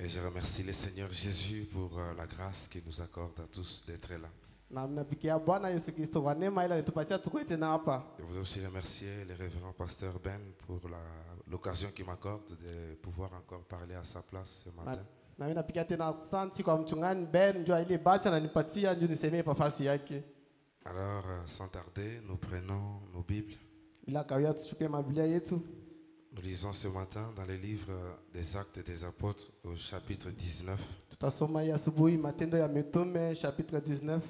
Et je remercie le Seigneur Jésus pour la grâce qu'il nous accorde à tous d'être là. Na mnapikia Bwana Yesu Kristo kwa neema ile alitupatia tukue tena hapa. Je voudrais aussi remercier le révérend pasteur Ben pour l'occasion qu'il m'accorde de pouvoir encore parler à sa place ce matin. Na mimi napikia tena asante kwa mchungaji Ben njoo ile bahati ananipatia njoo nisemee nafasi yake. Alors, sans tarder, nous prenons nos Bibles. Bila kawia tuchukue Biblia yetu. Nous lisons ce matin dans les livres des Actes et des Apôtres au chapitre 19. Tutasoma hii asubuhi Matendo ya Mitume chapitre 19.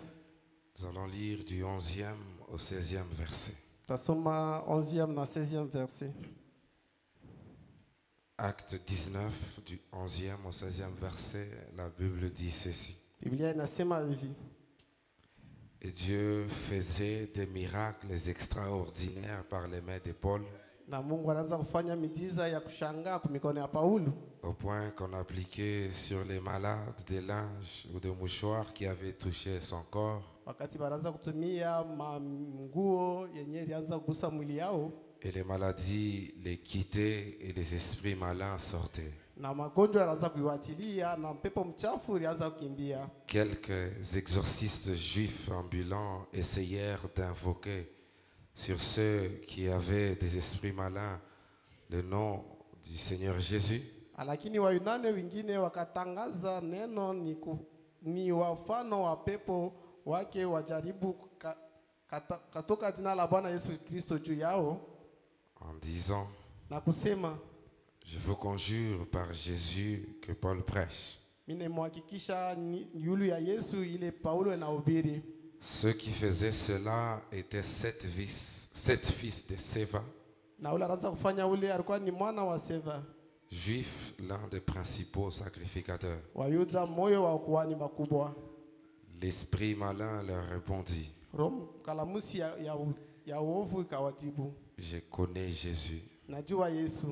Nous allons lire du 11e au 16e verset. Tutasoma 11e na 16e verset. Acte 19 du 11e au 16e verset, la Bible dit ceci. Biblia inasema hivi. Et Dieu faisait des miracles extraordinaires par les mains de Paul, Na Mungu anaanza kufanya miujiza ya kushangaa kwa mikono ya Paulo. au point qu'on appliquait sur les malades des linges ou des mouchoirs qui avaient touché son corps, Wakati banaanza kutumia nguo yenye ilianza kugusa mwili yao et les maladies les quittaient et les esprits malins sortaient. na magonjwa yanaanza kuiwatilia na pepo mchafu ilianza kukimbia. Quelques exorcistes juifs ambulants essayèrent d'invoquer sur ceux qui avaient des esprits malins le nom du Seigneur Jésus. Lakini Wayunani wengine wakatangaza neno ni wafano wa pepo wake wajaribu katoka jina la Bwana Yesu Kristo juu yao En disant, na kusema, je vous conjure par Jésus que Paul prêche. mimi nimhakikisha yulu ya Yesu ile Paulo anahubiri. Ceux qui faisaient cela étaient sept fils de Séva, Na ule anaanza kufanya ule alikuwa ni mwana wa Seva, juifs, l'un des principaux sacrificateurs. Wayuda moyo wa kuhani makubwa. L'esprit malin leur répondit, Kalamusi ya uovu ikawatibu. je connais Jésus Najua Yesu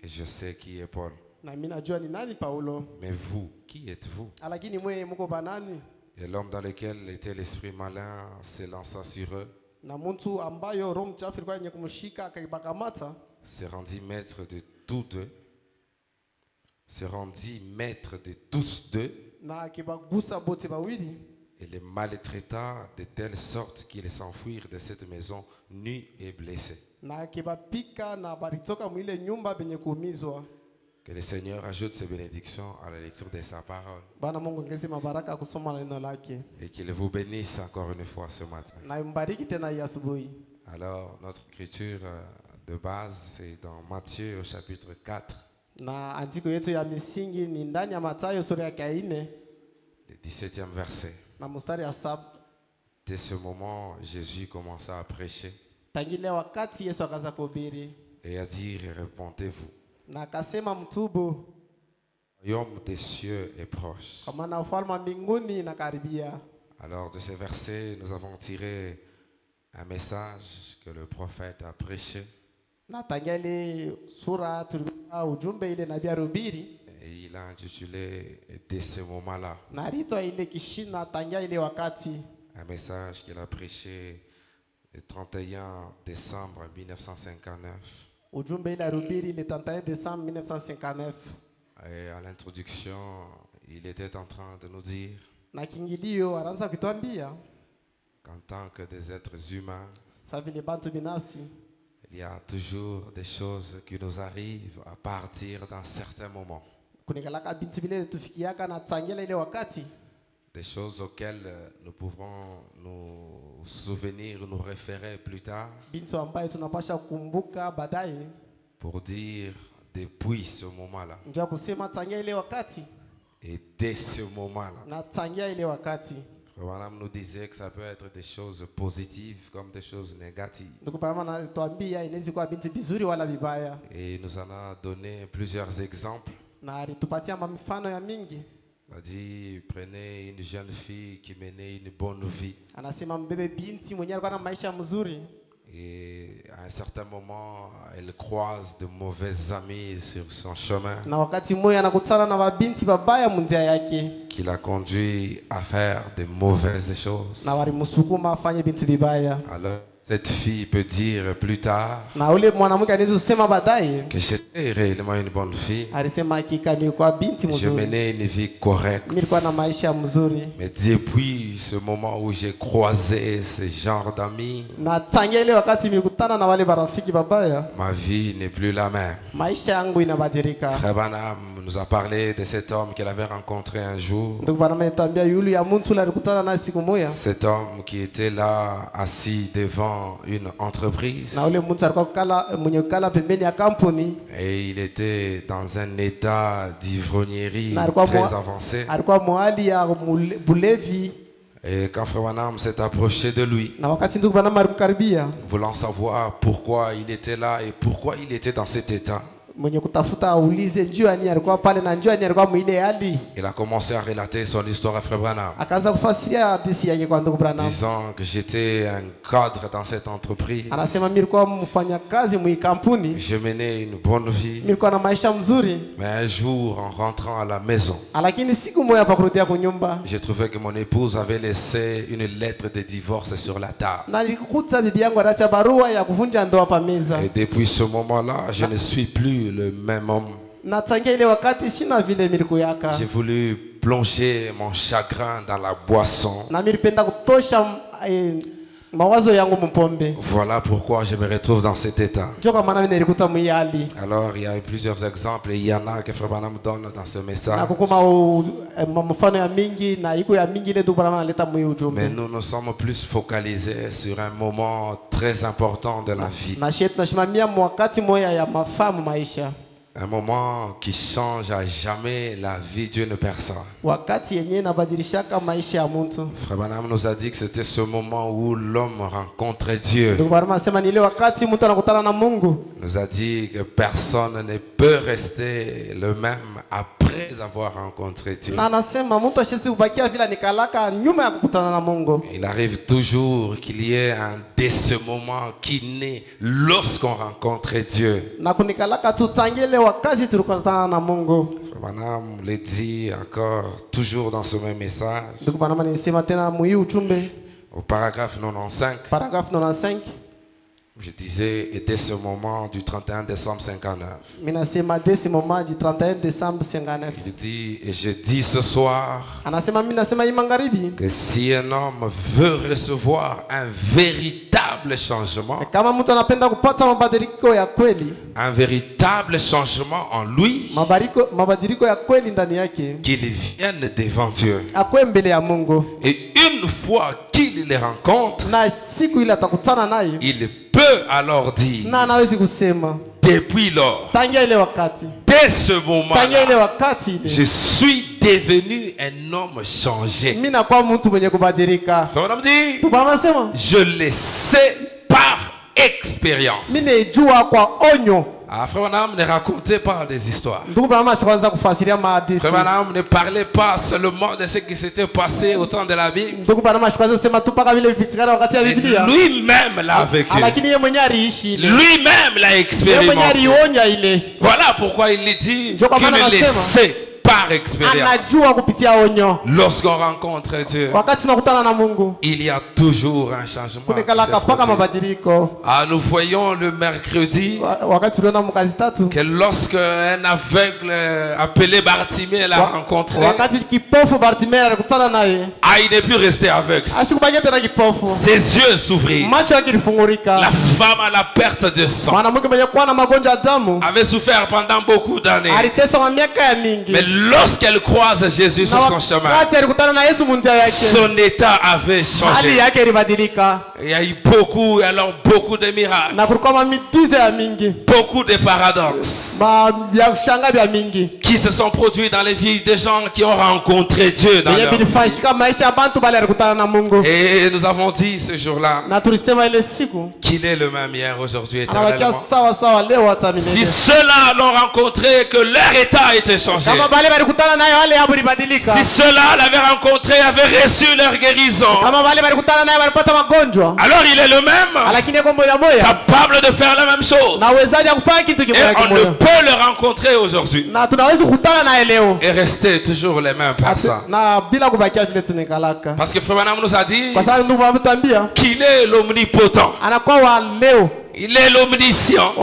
et je sais qui est Paul. na mimi najua ni nani Paulo. Mais vous, qui êtes-vous? Lakini mwe mko banani? Et l'homme dans lequel était l'esprit malin s'élança sur eux, Na mtu ambayo roho mchafu ilikuwa yenye kumshika akaibakamata, se rendit maître de tous deux, se rendit maître de tous deux, na akibagusa bote bawili, et les maltraita de telle sorte qu'ils s'enfuirent de cette maison nus et blessés. na akibapika na baritoka mwile nyumba benye kuumizwa. Que le Seigneur ajoute ses bénédictions à la lecture de sa parole Bwana Mungu ongeze mabaraka kusoma neno lake. et qu'il vous bénisse encore une fois ce matin. Na imbariki tena hii asubuhi. Alors, notre écriture de base, c'est dans Matthieu au chapitre 4, Na andiko yetu ya misingi ni ndani ya Mathayo sura ya 4 le 17e verset. na mstari ya 7. Dès ce moment, Jésus commença à prêcher Tangile wakati Yesu akaanza kuhubiri et à dire, répentez-vous. na akasema mtubu, Le royaume des cieux est proche. kwa maana ufalme wa mbinguni inakaribia. Alors, de ces versets, nous avons tiré un message que le prophète a prêché. Na tangia ile sura tulipata ujumbe ile nabii alihubiri Et il a intitulé dès ce moment-là, na rito ile kishina tangia ile wakati. un message qu'il a prêché le 31 décembre 1959. Ujumbe ile alihubiri le 31 décembre 1959. Et à l'introduction, il était en train de nous dire Na kiingilio anaanza kutuambia qu'en tant que des êtres humains, sasa vile bantu binafsi il y a toujours des choses qui nous arrivent à partir d'un certain moment. kunikalaka bintu vile tufikiaka na tangia ile wakati, Des choses auxquelles nous pourrons nous souvenir, nous référer plus tard bintu ambayo tunapasha kukumbuka baadaye. pour dire depuis ce moment-là Ndio kusema tangia ile wakati et dès ce moment-là. na tangia ile wakati. Madame nous disait que ça peut être des choses positives comme des choses négatives. Ndugu Parama na tuambia inaweza kuwa bintu bizuri wala vibaya, Et il nous en a donné plusieurs exemples. na alitupatia mifano ya mingi. Il a dit, prenez une jeune fille qui menait une bonne vie. Anasema mbebe binti mwenyewe alikuwa na maisha mzuri, Et à un certain moment, elle croise de mauvais amis sur son chemin na wakati mmoja anakutana na mabinti babaya mundia yake, qui l'a conduit à faire de mauvaises choses. na walimsukuma afanye bintu vibaya. Alors, Cette fille peut dire plus tard Na ule mwanamke anaweza kusema baadaye, que j'étais réellement une bonne fille. alisema hakika nilikuwa binti Je mzuri, menais une vie correcte. nilikuwa na maisha mzuri. Mais depuis ce moment où j'ai croisé ce genre d'amis, Na tangia ile wakati nilikutana na wale marafiki babaya, ma vie n'est plus la même. maisha yangu inabadilika. Frère Branham nous a parlé de cet homme qu'il avait rencontré un jour. Ndugu bwana ametambia yule ya mtu ule alikutana naye siku moja, Cet homme qui était là assis devant une entreprise. na ule mtu alikuwa kukala mwenye kukala pembeni ya kampuni, Et il était dans un état d'ivrognerie na alikuwa très avancé. alikuwa mwali ya bulevi. Et quand Frère Branham s'est approché de lui, Na wakati ndugu bwana alimkaribia, voulant savoir pourquoi il était là et pourquoi il était dans cet état, mwenye kutafuta aulize njua ni alikuwa pale na njua ni alikuwa mwile hali, il a commencé à relater son histoire à Frère Branham, akaanza kufasiria hadithi yake kwa ndugu Branham. disant que j'étais un cadre dans cette entreprise. Anasema mimi nilikuwa mfanyakazi mwi kampuni, Je menais une bonne vie. nilikuwa na maisha mzuri, Mais un jour, en rentrant à la maison, lakini siku moja pa kurudia kunyumba, j'ai trouvé que mon épouse avait laissé une lettre de divorce sur la table. na nilikuta bibi yangu anaacha barua ya kuvunja ndoa pa meza. Et depuis ce moment-là, je ne suis plus le même homme. Na tangia ile wakati sina vile milikuyaka, J'ai voulu plonger mon chagrin dans la boisson. na nilipenda kutosha mawazo yangu mpombe. Voilà pourquoi je me retrouve dans cet état. Ndio kwa maana mimi nilikuta mwi hali. Alors, il y a eu plusieurs exemples et il y en a que Frère Branham donne dans ce Na message. kukuma mfano ya mingi na iko ya mingi ile ndugu Branham analeta mwi ujumbe. Mais nous nous sommes plus focalisés sur un moment très important de la vie. Na shetu tunashimamia wakati moya ya mafamu maisha. Un moment qui change à jamais la vie d'une personne. Wakati yenyewe inabadilishaka maisha ya mtu. Frère Branham nous a dit que c'était ce moment où l'homme rencontre Dieu. Ndugu Branham anasema ni ile wakati mtu anakutana na Mungu. Nous a dit que personne ne peut rester le même après avoir rencontré Dieu. Na anasema mtu ashisi kubakia vile nikalaka nyuma ya kukutana na Mungu. Il arrive toujours qu'il y ait un de ce moment qui naît lorsqu'on rencontre Dieu. Na kunikalaka tutangile wakati tulikutana na Mungu. Frère Branham le dit encore, toujours dans ce même message, Ndugu Branham anasema tena mwi ujumbe, au paragraphe 95, paragraphe 95. je disais, et dès ce moment du 31 décembre 59, Minasema desi moment du 31 décembre 59. il dit, et je dis ce soir, Anasema mimi nasema hii magharibi, que si un homme veut recevoir un véritable changement, kama mtu anapenda kupata mabadiliko ya kweli, un véritable changement en lui, mabadiliko ya kweli ndani yake, qu'il vienne devant Dieu. akwe mbele ya Mungu, Et une fois qu'il les rencontre, na siku ile atakutana naye, il peut alors dire, na anawezi kusema depuis lors, tangia ile wakati, dès ce tangia ile moment-là, wakati ile je suis devenu un homme changé. mimi nakuwa mtu mwenye kubadilika. Frère Branham dit, Baba anasema je le sais par expérience. mimi najua kwa onyo. Ah, Frère Branham ne racontait pas des histoires. Ndugu Branham ashaanza kufasiria mahadithi. Frère Branham ne parlait pas seulement de ce qui s'était passé au temps de la Bible. Ndugu Branham ashaanza kusema tu paka vile vipitikana wakati ya Mais Biblia. lui-même l'a vécu. Lakini yeye mwenyewe aliishi ile. Lui-même l'a Yeye mwenyewe expérimenté. alionya ile. Voilà pourquoi il lui dit Ndio kwa maana qu'il le anasema, sait par expérience. Anajua kupitia onyo. Lorsqu'on rencontre Dieu, Wakati tunakutana na Mungu, il y a toujours un changement. qui kunekalaka se paka produit. mabadiliko. Ah, nous voyons le mercredi Wakati tuliona mkazi tatu, que lorsque un aveugle appelé Bartimée l'a rencontré, wakati kipofu Bartimae alikutana naye, ah, il n'est plus resté aveugle. ashikubakia tena kipofu. Ses yeux s'ouvrirent. Macho yake ilifungurika. La femme à la perte de sang Mwanamke mwenye kuwa na magonjwa ya damu avait souffert pendant beaucoup d'années. aliteswa kwa miaka ya mingi. Mais lorsqu'elle croise Jésus sur son chemin, Wakati alikutana na Yesu mundia yake, son état avait hali changé. yake ilibadilika. Il y a eu beaucoup de miracles, Na kulikuwa mamiujiza ya mingi, beaucoup de paradoxes vya kushanga vya mingi qui se sont produits dans les vies des gens qui ont rencontré Dieu dans yenye leur vie. bilifanyika maisha ya bantu bale alikutana na Mungu. Et nous avons dit ce jour-là Na tulisema ile siku qu'il est le même hier, aujourd'hui, anabakia éternellement. sawa sawa leo hata Si milele. ceux-là l'ont rencontré, que leur état a été changé. Kama bale Si ceux-là l'avaient rencontré, avaient reçu leur guérison, alors il est le même, capable de faire la même chose. Et on ne peut le rencontrer aujourd'hui et rester toujours les mêmes personnes. Parce que Frère Branham nous a dit qu'il est l'omnipotent, il est l'omniscient,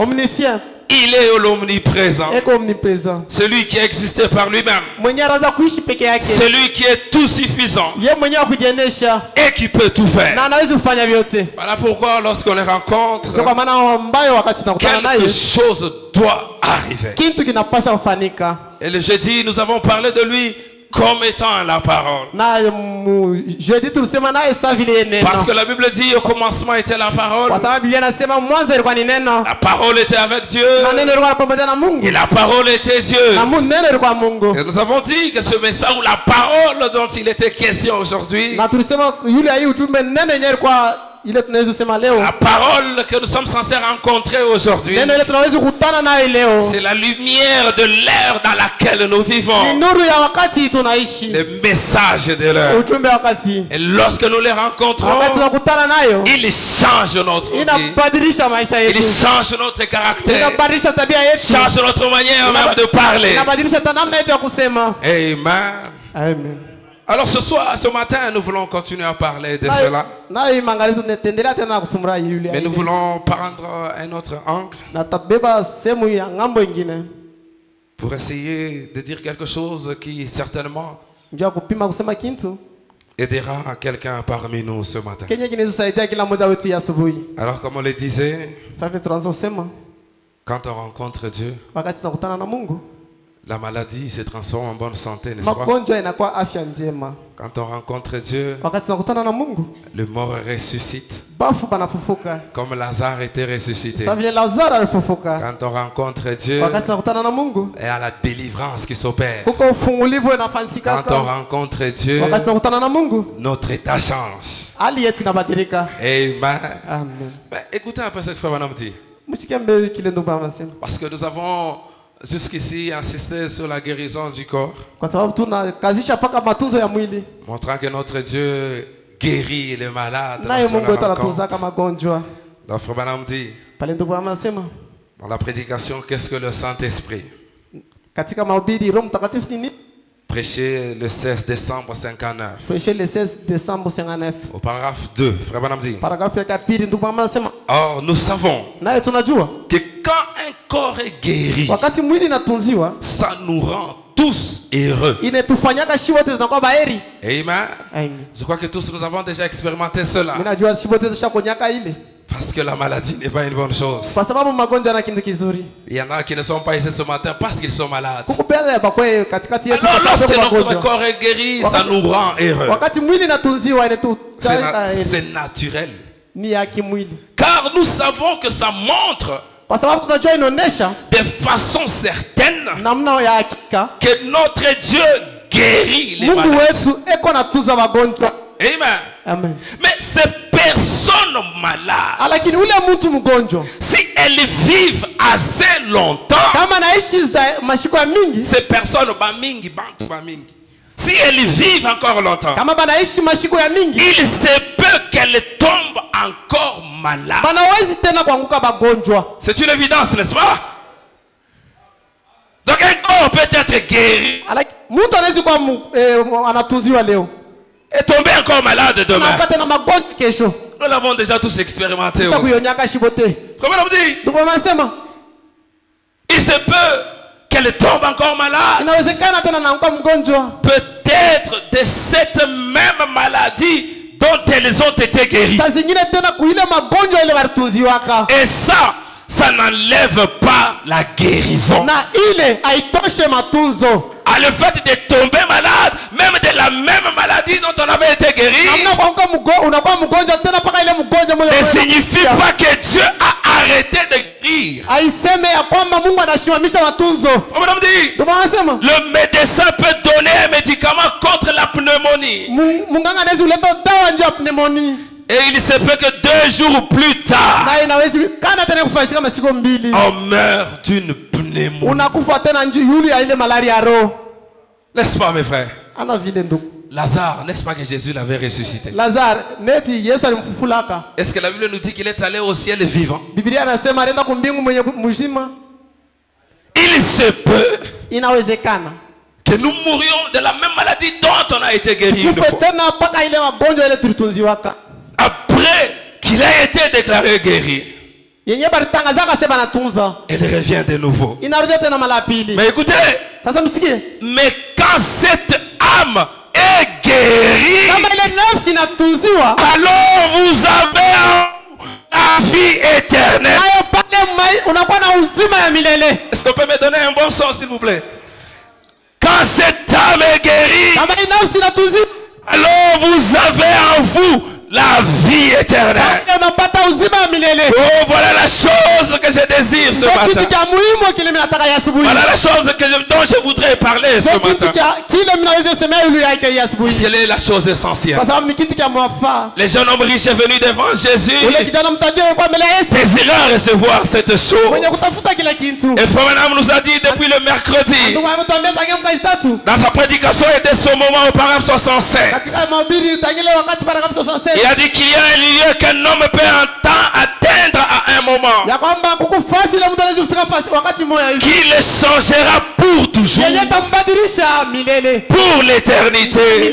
il est l'omniprésent, celui qui existait par lui-même, celui qui est tout suffisant et qui peut tout faire. Voilà pourquoi lorsqu'on les rencontre, quelque chose doit arriver. Et le jeudi, nous avons parlé de lui comme étant la parole. Parce que la Bible dit au commencement était la parole. La parole était avec Dieu. Et la parole était Dieu. Et nous avons dit que ce message ou la parole dont il était question aujourd'hui, la parole que nous sommes censés rencontrer aujourd'hui, c'est la lumière de l'ère dans laquelle nous vivons, le message de l'heure. Et lorsque nous les rencontrons, ils changent notre vie, ils changent notre caractère, changent notre manière même de parler. Amen. Amen. Alors ce matin, nous voulons continuer à parler de cela. Mais nous voulons prendre un autre angle pour essayer de dire quelque chose qui certainement aidera quelqu'un parmi nous ce matin. Alors comme on le disait, quand on rencontre Dieu, la maladie se transforme en bonne santé, n'est-ce pas? Quand on rencontre Dieu, le mort ressuscite, comme Lazare était ressuscité. Quand on rencontre Dieu, il y a la délivrance qui s'opère. Quand on rencontre Dieu, notre état change. Amen. Mais écoutez un peu ce que Frère Branham dit. Parce que nous avons jusqu'ici insisté sur la guérison du corps, montrant que notre Dieu guérit les malades. Le Frère Branham dit dans la prédication, qu'est-ce que le Saint-Esprit? Prêché le 16 décembre 59. Au paragraphe 2, Frère Branham dit: or nous savons que quand un corps est guéri, ça nous rend tous heureux. Amen. Je crois que tous nous avons déjà expérimenté cela. Parce que la maladie n'est pas une bonne chose. Il y en a qui ne sont pas ici ce matin parce qu'ils sont malades. Alors lorsque notre corps est guéri, ça nous rend heureux. C'est naturel. Car nous savons que ça montre de façon certaine que notre Dieu guérit les malades. Amen. Mais ces personnes malades, si elles vivent assez longtemps, ces personnes, si elles vivent encore longtemps, il se peut qu'elles tombent encore malades. C'est une évidence, n'est-ce pas? Donc un corps peut être guéri et tomber encore malade demain. Nous l'avons déjà tous expérimenté aussi. Il se peut qu'elle tombe encore malade. Peut-être de cette même maladie dont elles ont été guéries. Et ça n'enlève pas la guérison. À le fait de tomber malade, même de la même maladie dont on avait été guéri, ne signifie pas que Dieu a arrêté de guérir. Le médecin peut donner un médicament contre la pneumonie. Et il se peut que 2 jours plus tard, on meurt d'une pneumonie. N'est-ce pas, mes frères? Lazare, n'est-ce pas que Jésus l'avait ressuscité? Est-ce que la Bible nous dit qu'il est allé au ciel vivant? Il se peut que nous mourions de la même maladie dont on a été guéri une fois. Après qu'il a été déclaré guéri, il revient de nouveau. Mais écoutez, mais quand cette âme est guérie, alors vous avez la vie éternelle. Est-ce qu'on peut me donner un bon son, s'il vous plaît? Quand cette âme est guérie, alors vous avez en vous la vie éternelle. Oh, voilà la chose que je désire ce matin. Voilà la chose dont je voudrais parler ce matin. Parce qu'elle est la chose essentielle. Les jeunes hommes riches est venu devant Jésus, désirant recevoir cette chose. Et Frère Branham nous a dit depuis le mercredi, dans sa prédication et dès ce moment au paragraphe 67, il a dit qu'il y a un lieu qu'un homme peut atteindre à un moment, qui le changera pour toujours, pour l'éternité.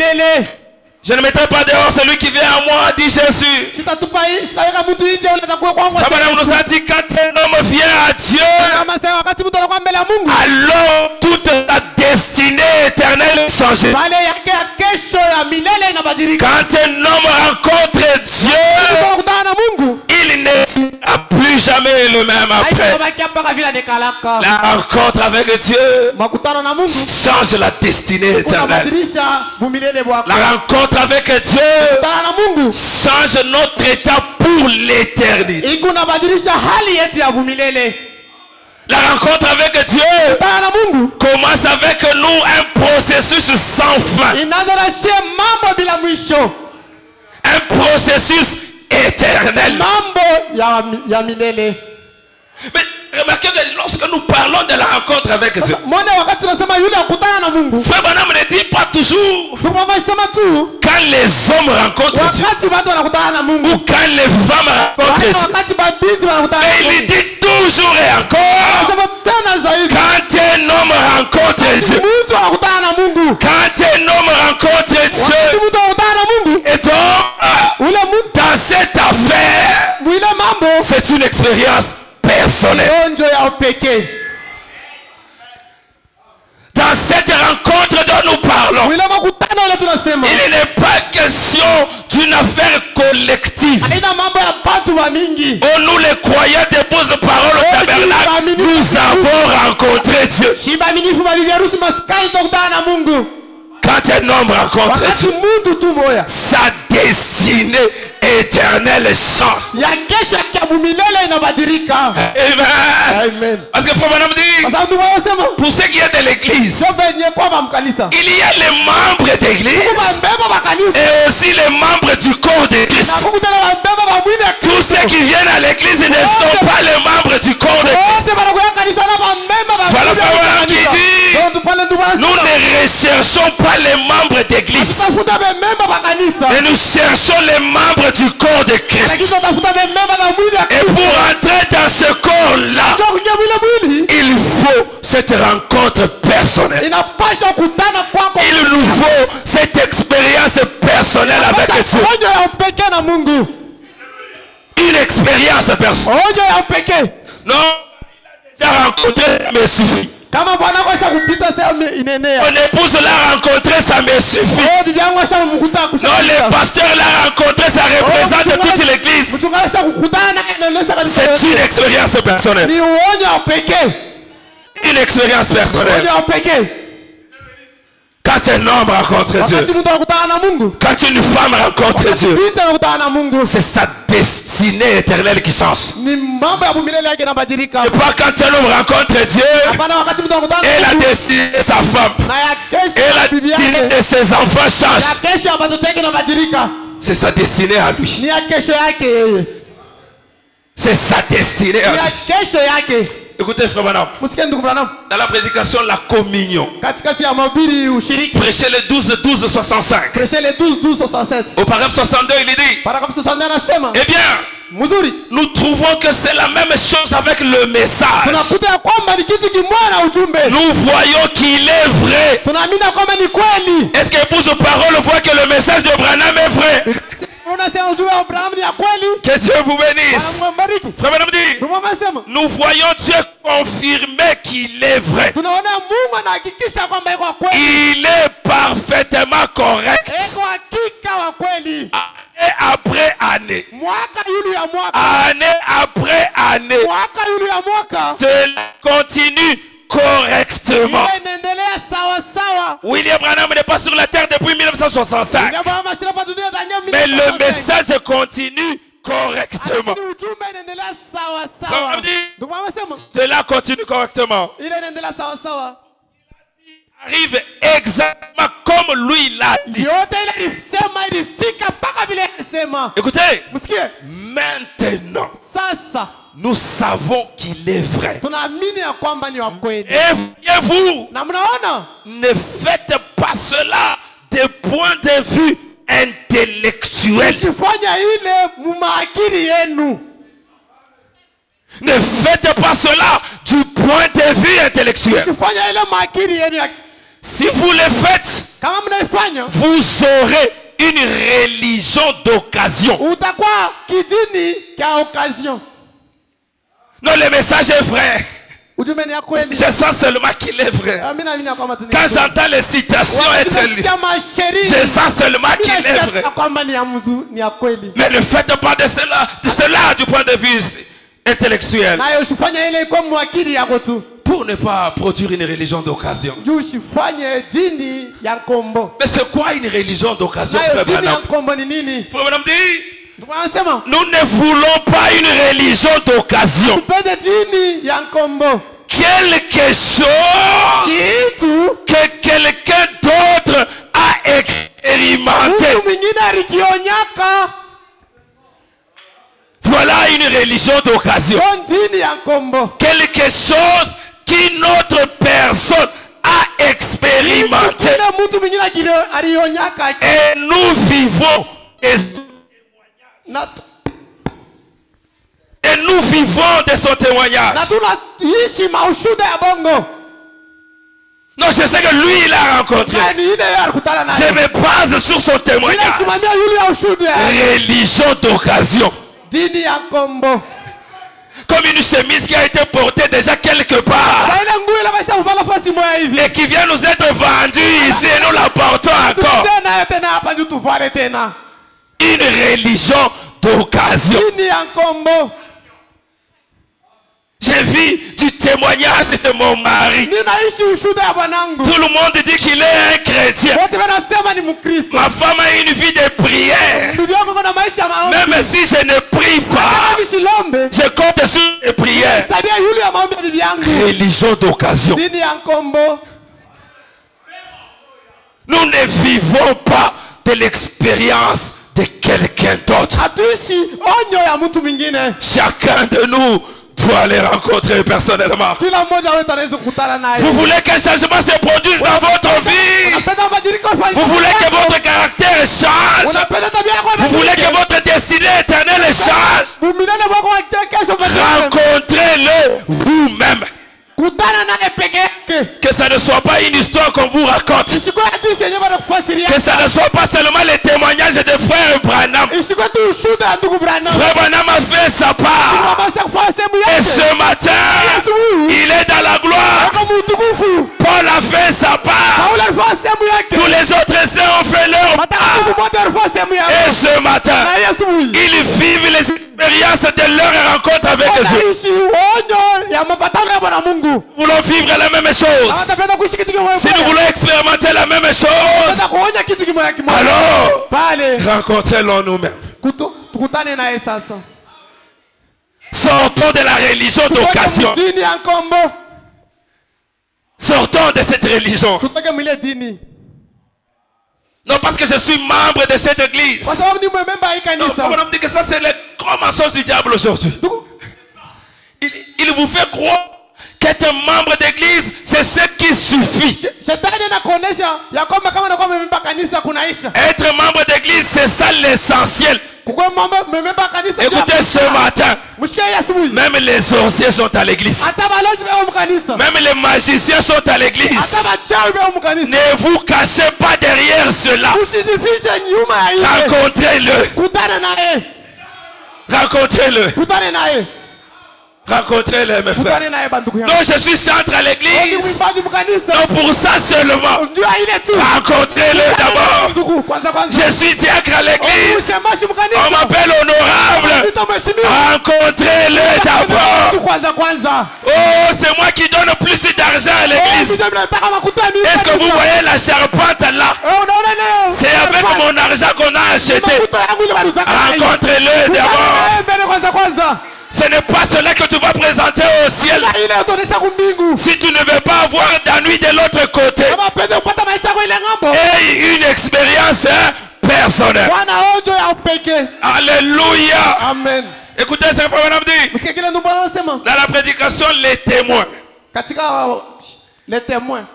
Je ne mettrai pas dehors celui qui vient à moi, dit Jésus. Abraham nous a dit quand un homme vient à Dieu, alors toute la destinée éternelle est changée. Quand un homme rencontre Dieu, il ne sera plus jamais le même après. La rencontre avec Dieu change la destinée éternelle. La rencontre avec Dieu change notre état pour l'éternité. La rencontre avec Dieu commence avec nous un processus sans fin. Un processus éternel. Mais remarquez que lorsque nous parlons de la rencontre avec Dieu, Frère Branham ne dit pas toujours quand les hommes rencontrent Dieu ou quand les femmes rencontrent Dieu. Et il dit toujours et encore quand un homme rencontre Dieu. Quand un homme rencontre Dieu. Et donc dans cette affaire, c'est une expérience personnelle. Dans cette rencontre dont nous parlons, il n'est pas question d'une affaire collective. Oh, nous les croyants d'épouse parole au tabernacle, nous avons rencontré Dieu. Quand un homme rencontre Dieu, sa destinée éternelle change. Amen. Parce que Frère Branham dit, pour ce qui est de l'église, il y a les membres d'église et aussi les membres du corps de Christ. Tous ceux qui viennent à l'église ne sont pas les membres du corps de Christ. Voilà Frère Branham qui dit, nous ne recherchons pas les membres d'église, mais nous cherchons les membres du corps de Christ. Et pour entrer dans ce corps-là, il faut cette rencontre personnelle. Il nous faut cette expérience personnelle avec Dieu. Une expérience personnelle. Non, j'ai rencontré, mais suffit. Mon épouse l'a rencontré, ça me suffit. Non, le pasteur l'a rencontré, ça représente toute l'église. C'est une expérience personnelle. Une expérience personnelle. Quand un homme rencontre Dieu, quand une femme rencontre Dieu, c'est sa destinée éternelle qui change. Et pas quand un homme rencontre Dieu, et la destinée de sa femme, et la destinée de ses enfants change. C'est sa destinée à lui. C'est sa destinée à lui. Écoutez, frère Branham. Dans la prédication, la communion. Prêchez le 12-12-65. Prêchez le 12-12-67. Au paragraphe 62, il dit. Eh bien, nous trouvons que c'est la même chose avec le message. Nous voyons qu'il est vrai. Est-ce que l'épouse parole voit que le message de Branham est vrai? Que Dieu vous bénisse. Frère Branham dit, nous voyons Dieu confirmer qu'il est vrai. Il est parfaitement correct. Année après année. Année après année. Cela continue correctement. William Branham n'est pas sur la terre depuis 1965. Mais le message continue correctement. Cela continue correctement. Arrive exactement comme lui l'a dit. Écoutez, maintenant, nous savons qu'il est vrai. Et vous, ne faites pas cela des points de vue intellectuels. Ne faites pas cela du point de vue intellectuel. Si vous le faites, vous aurez une religion d'occasion. Non, le message est vrai. Je sens seulement qu'il est vrai. Quand j'entends les citations être lues, je sens seulement qu'il est vrai. Mais ne faites pas de cela du point de vue intellectuel. Pour ne pas produire une religion d'occasion. Mais c'est quoi une religion d'occasion, frère Branham? Frère Branham dit, nous ne voulons pas une religion d'occasion. Quelque chose que quelqu'un d'autre a expérimenté. Voilà une religion d'occasion. Quelque chose qu'une autre personne a expérimenté. Et nous vivons de son témoignage. Non, je sais que lui, il a rencontré. Je me base sur son témoignage. Religion d'occasion. Comme une chemise qui a été portée déjà quelque part et qui vient nous être vendue ici et nous la portons encore. Une religion d'occasion. J'ai vu du témoignage de mon mari. Tout le monde dit qu'il est un chrétien. Ma femme a une vie de prière. Même si je ne prie pas, je compte sur les prières. Religion d'occasion. Nous ne vivons pas de l'expérience de quelqu'un d'autre. Chacun de nous doit les rencontrer personnellement. Vous voulez qu'un changement se produise dans votre vie? Vous voulez que votre caractère change? Vous voulez que votre destinée éternelle change? Rencontrez-le vous-même. Que ça ne soit pas une histoire qu'on vous raconte. Que ça ne soit pas seulement les témoignages de frère Branham. Frère Branham a fait sa part. Et ce matin, il est dans la gloire. Paul a fait sa part. Tous les autres saints ont fait leur part. Et ce matin, ils vivent les expériences de leur rencontre avec Dieu. Nous voulons vivre la même chose. Si nous voulons expérimenter la même chose, alors rencontrons-nous nous-mêmes. Sortons de la religion d'occasion. Sortons de cette religion. Non, parce que je suis membre de cette église. Non, on me dit que ça c'est le grand mensonge du diable aujourd'hui. Il vous fait croire qu'être membre d'église, c'est ce qui suffit. Être membre d'église, c'est ça l'essentiel. Écoutez, ce matin, même les sorciers sont à l'église. Même les magiciens sont à l'église. Ne vous cachez pas derrière cela. Rencontrez-le. Rencontrez-le. Rencontrez-les, mes frères. Non, je suis chantre à l'église. Non, pour ça seulement. Rencontrez-le d'abord. Je suis diacre à l'église. On m'appelle honorable. Rencontrez-le d'abord. Oh, c'est moi qui donne plus d'argent à l'église. Est-ce que vous voyez la charpente là? C'est avec mon argent qu'on a acheté. Rencontrez-le d'abord. Ce n'est pas cela que tu vas présenter au ciel. Si tu ne veux pas avoir d'ennui de l'autre côté. Et une expérience personnelle. Alléluia. Amen. Écoutez ce que Frère Branham dit. Dans la prédication, les témoins. Les témoins.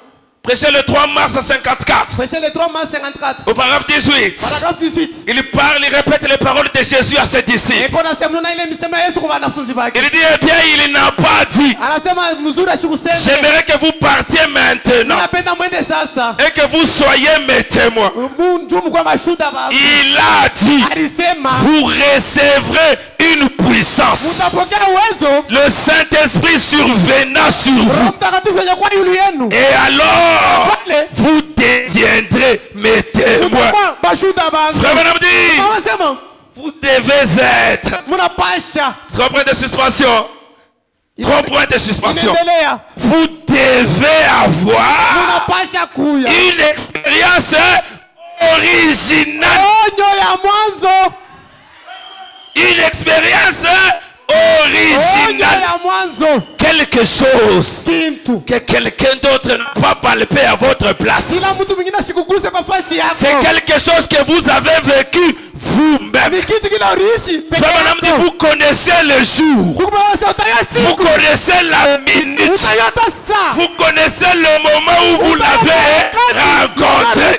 Prêché le 3 mars 54. Prêché le 3 mars 54. Au paragraphe 18. Paragraphe 18. Il parle, il répète les paroles de Jésus à ses disciples. Il dit, eh bien, il n'a pas dit. J'aimerais que vous partiez maintenant. Et que vous soyez mes témoins. Il a dit, vous recevrez une puissance. Le Saint-Esprit survenant sur vous. Et alors, vous deviendrez mes témoins. Frère Branham dit, vous devez être. 3 points de suspension. 3 points de suspension. Vous devez avoir une expérience originale. Une expérience originale. Quelque chose que quelqu'un d'autre n'a pas palpé à votre place. C'est quelque chose que vous avez vécu vous-même. Vous connaissez le jour. Vous connaissez la minute. Vous connaissez le moment où vous l'avez rencontré.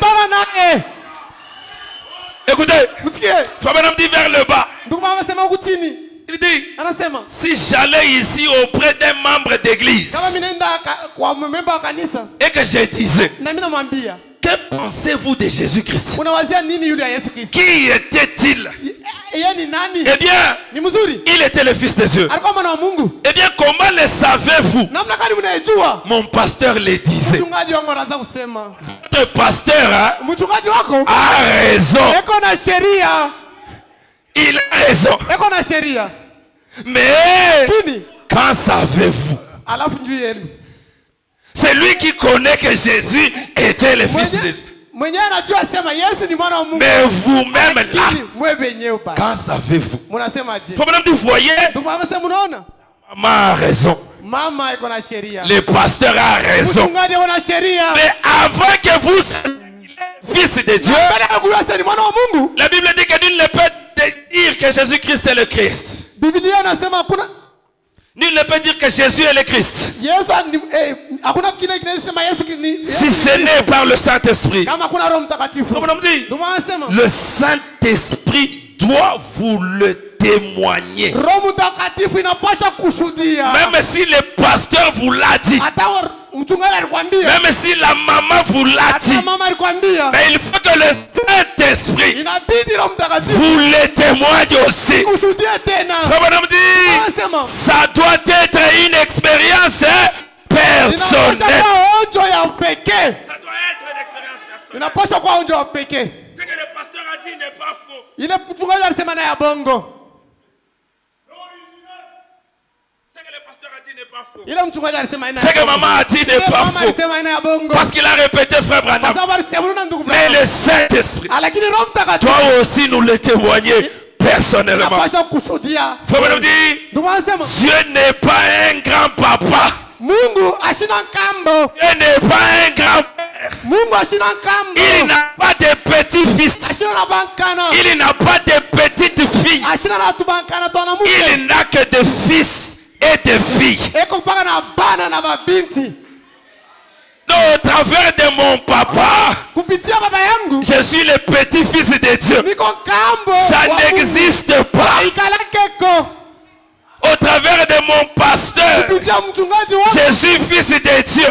Écoutez, Fabian dit vers le bas. Il dit, si j'allais ici auprès d'un membre d'église et que je disais, que pensez-vous de Jésus-Christ? Qui était-il? Eh bien, il était le Fils de Dieu. Eh bien, comment le savez-vous? Mon pasteur le disait. Votre pasteur a raison. Il a raison. Mais quand savez-vous? C'est lui qui connaît que Jésus était le Fils de Dieu. Mais vous-même là, quand savez-vous? Vous voyez, maman a raison. Le pasteur a raison. Mais avant que vous soyez Fils de Dieu, la Bible dit que nul ne peut dire que Jésus-Christ est le Christ. Nul ne peut dire que Jésus est le Christ si ce n'est par le Saint-Esprit. Le Saint-Esprit doit vous le témoigner. Même si le pasteur vous l'a dit, même si la maman vous l'a dit, mais il faut que le Saint-Esprit vous le témoigne aussi. Ça doit être une expérience personnelle. Ça doit être une expérience personnelle. Ce que le pasteur a dit n'est pas faux. Ce que le pasteur a dit n'est pas faux. Ce que maman a dit n'est pas faux. Parce qu'il a répété, frère Branham. Mais le Saint-Esprit doit aussi nous le témoigner personnellement. Frère Branham dit, Dieu n'est pas un grand papa. Dieu n'est pas un grand-père. Il n'a pas de petits-fils. Il n'a pas de petites filles. Il n'a que des fils et des filles. Non, au travers de mon papa, je suis le petit-fils de Dieu. Ça n'existe pas. Au travers de mon pasteur, je suis fils de Dieu.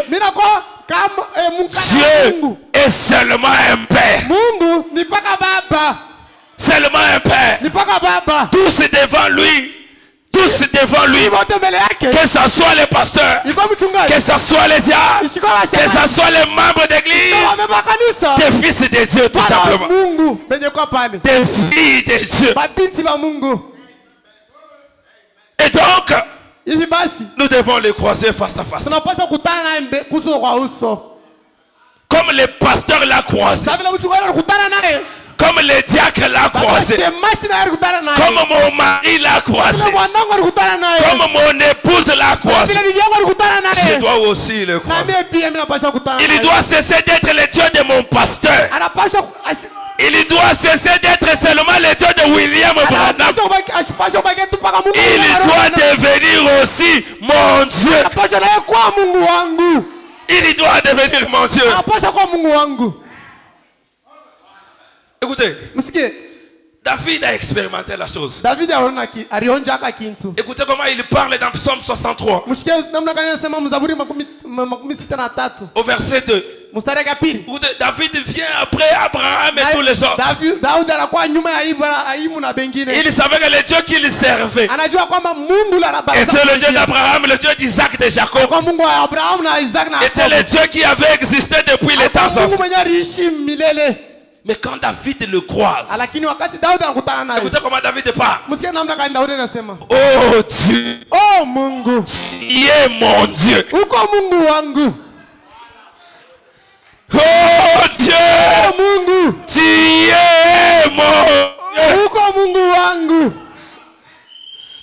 Dieu est seulement un père. Seulement un père. Tous devant lui. Tous devant lui. Que ce soit les pasteurs, que ce soit les diacres, que ce soit les membres d'église, des fils de Dieu tout simplement. Des filles de Dieu. Et donc, nous devons les croiser face à face. Comme le pasteur l'a croisé. Comme le diacre l'a croisé. Comme mon mari l'a croisé. Comme mon épouse l'a croisé. Je dois aussi le croiser. Il doit cesser d'être le Dieu de mon pasteur. Il doit cesser d'être seulement le Dieu de William Branham. Il doit devenir aussi mon Dieu. Il doit devenir mon Dieu. Écoutez, David a expérimenté la chose. Écoutez comment il parle dans Psaume 63. Au verset 2. Écoutez, David vient après Abraham et tous les autres. Il savait que le Dieu qu'il servait était le Dieu d'Abraham, le Dieu d'Isaac, de Jacob. Était le Dieu qui avait existé depuis les temps anciens. Mais quand David le croise, écoutez comment David parle. Oh Dieu, tu es mon Dieu. Oh Dieu, tu es mon Dieu.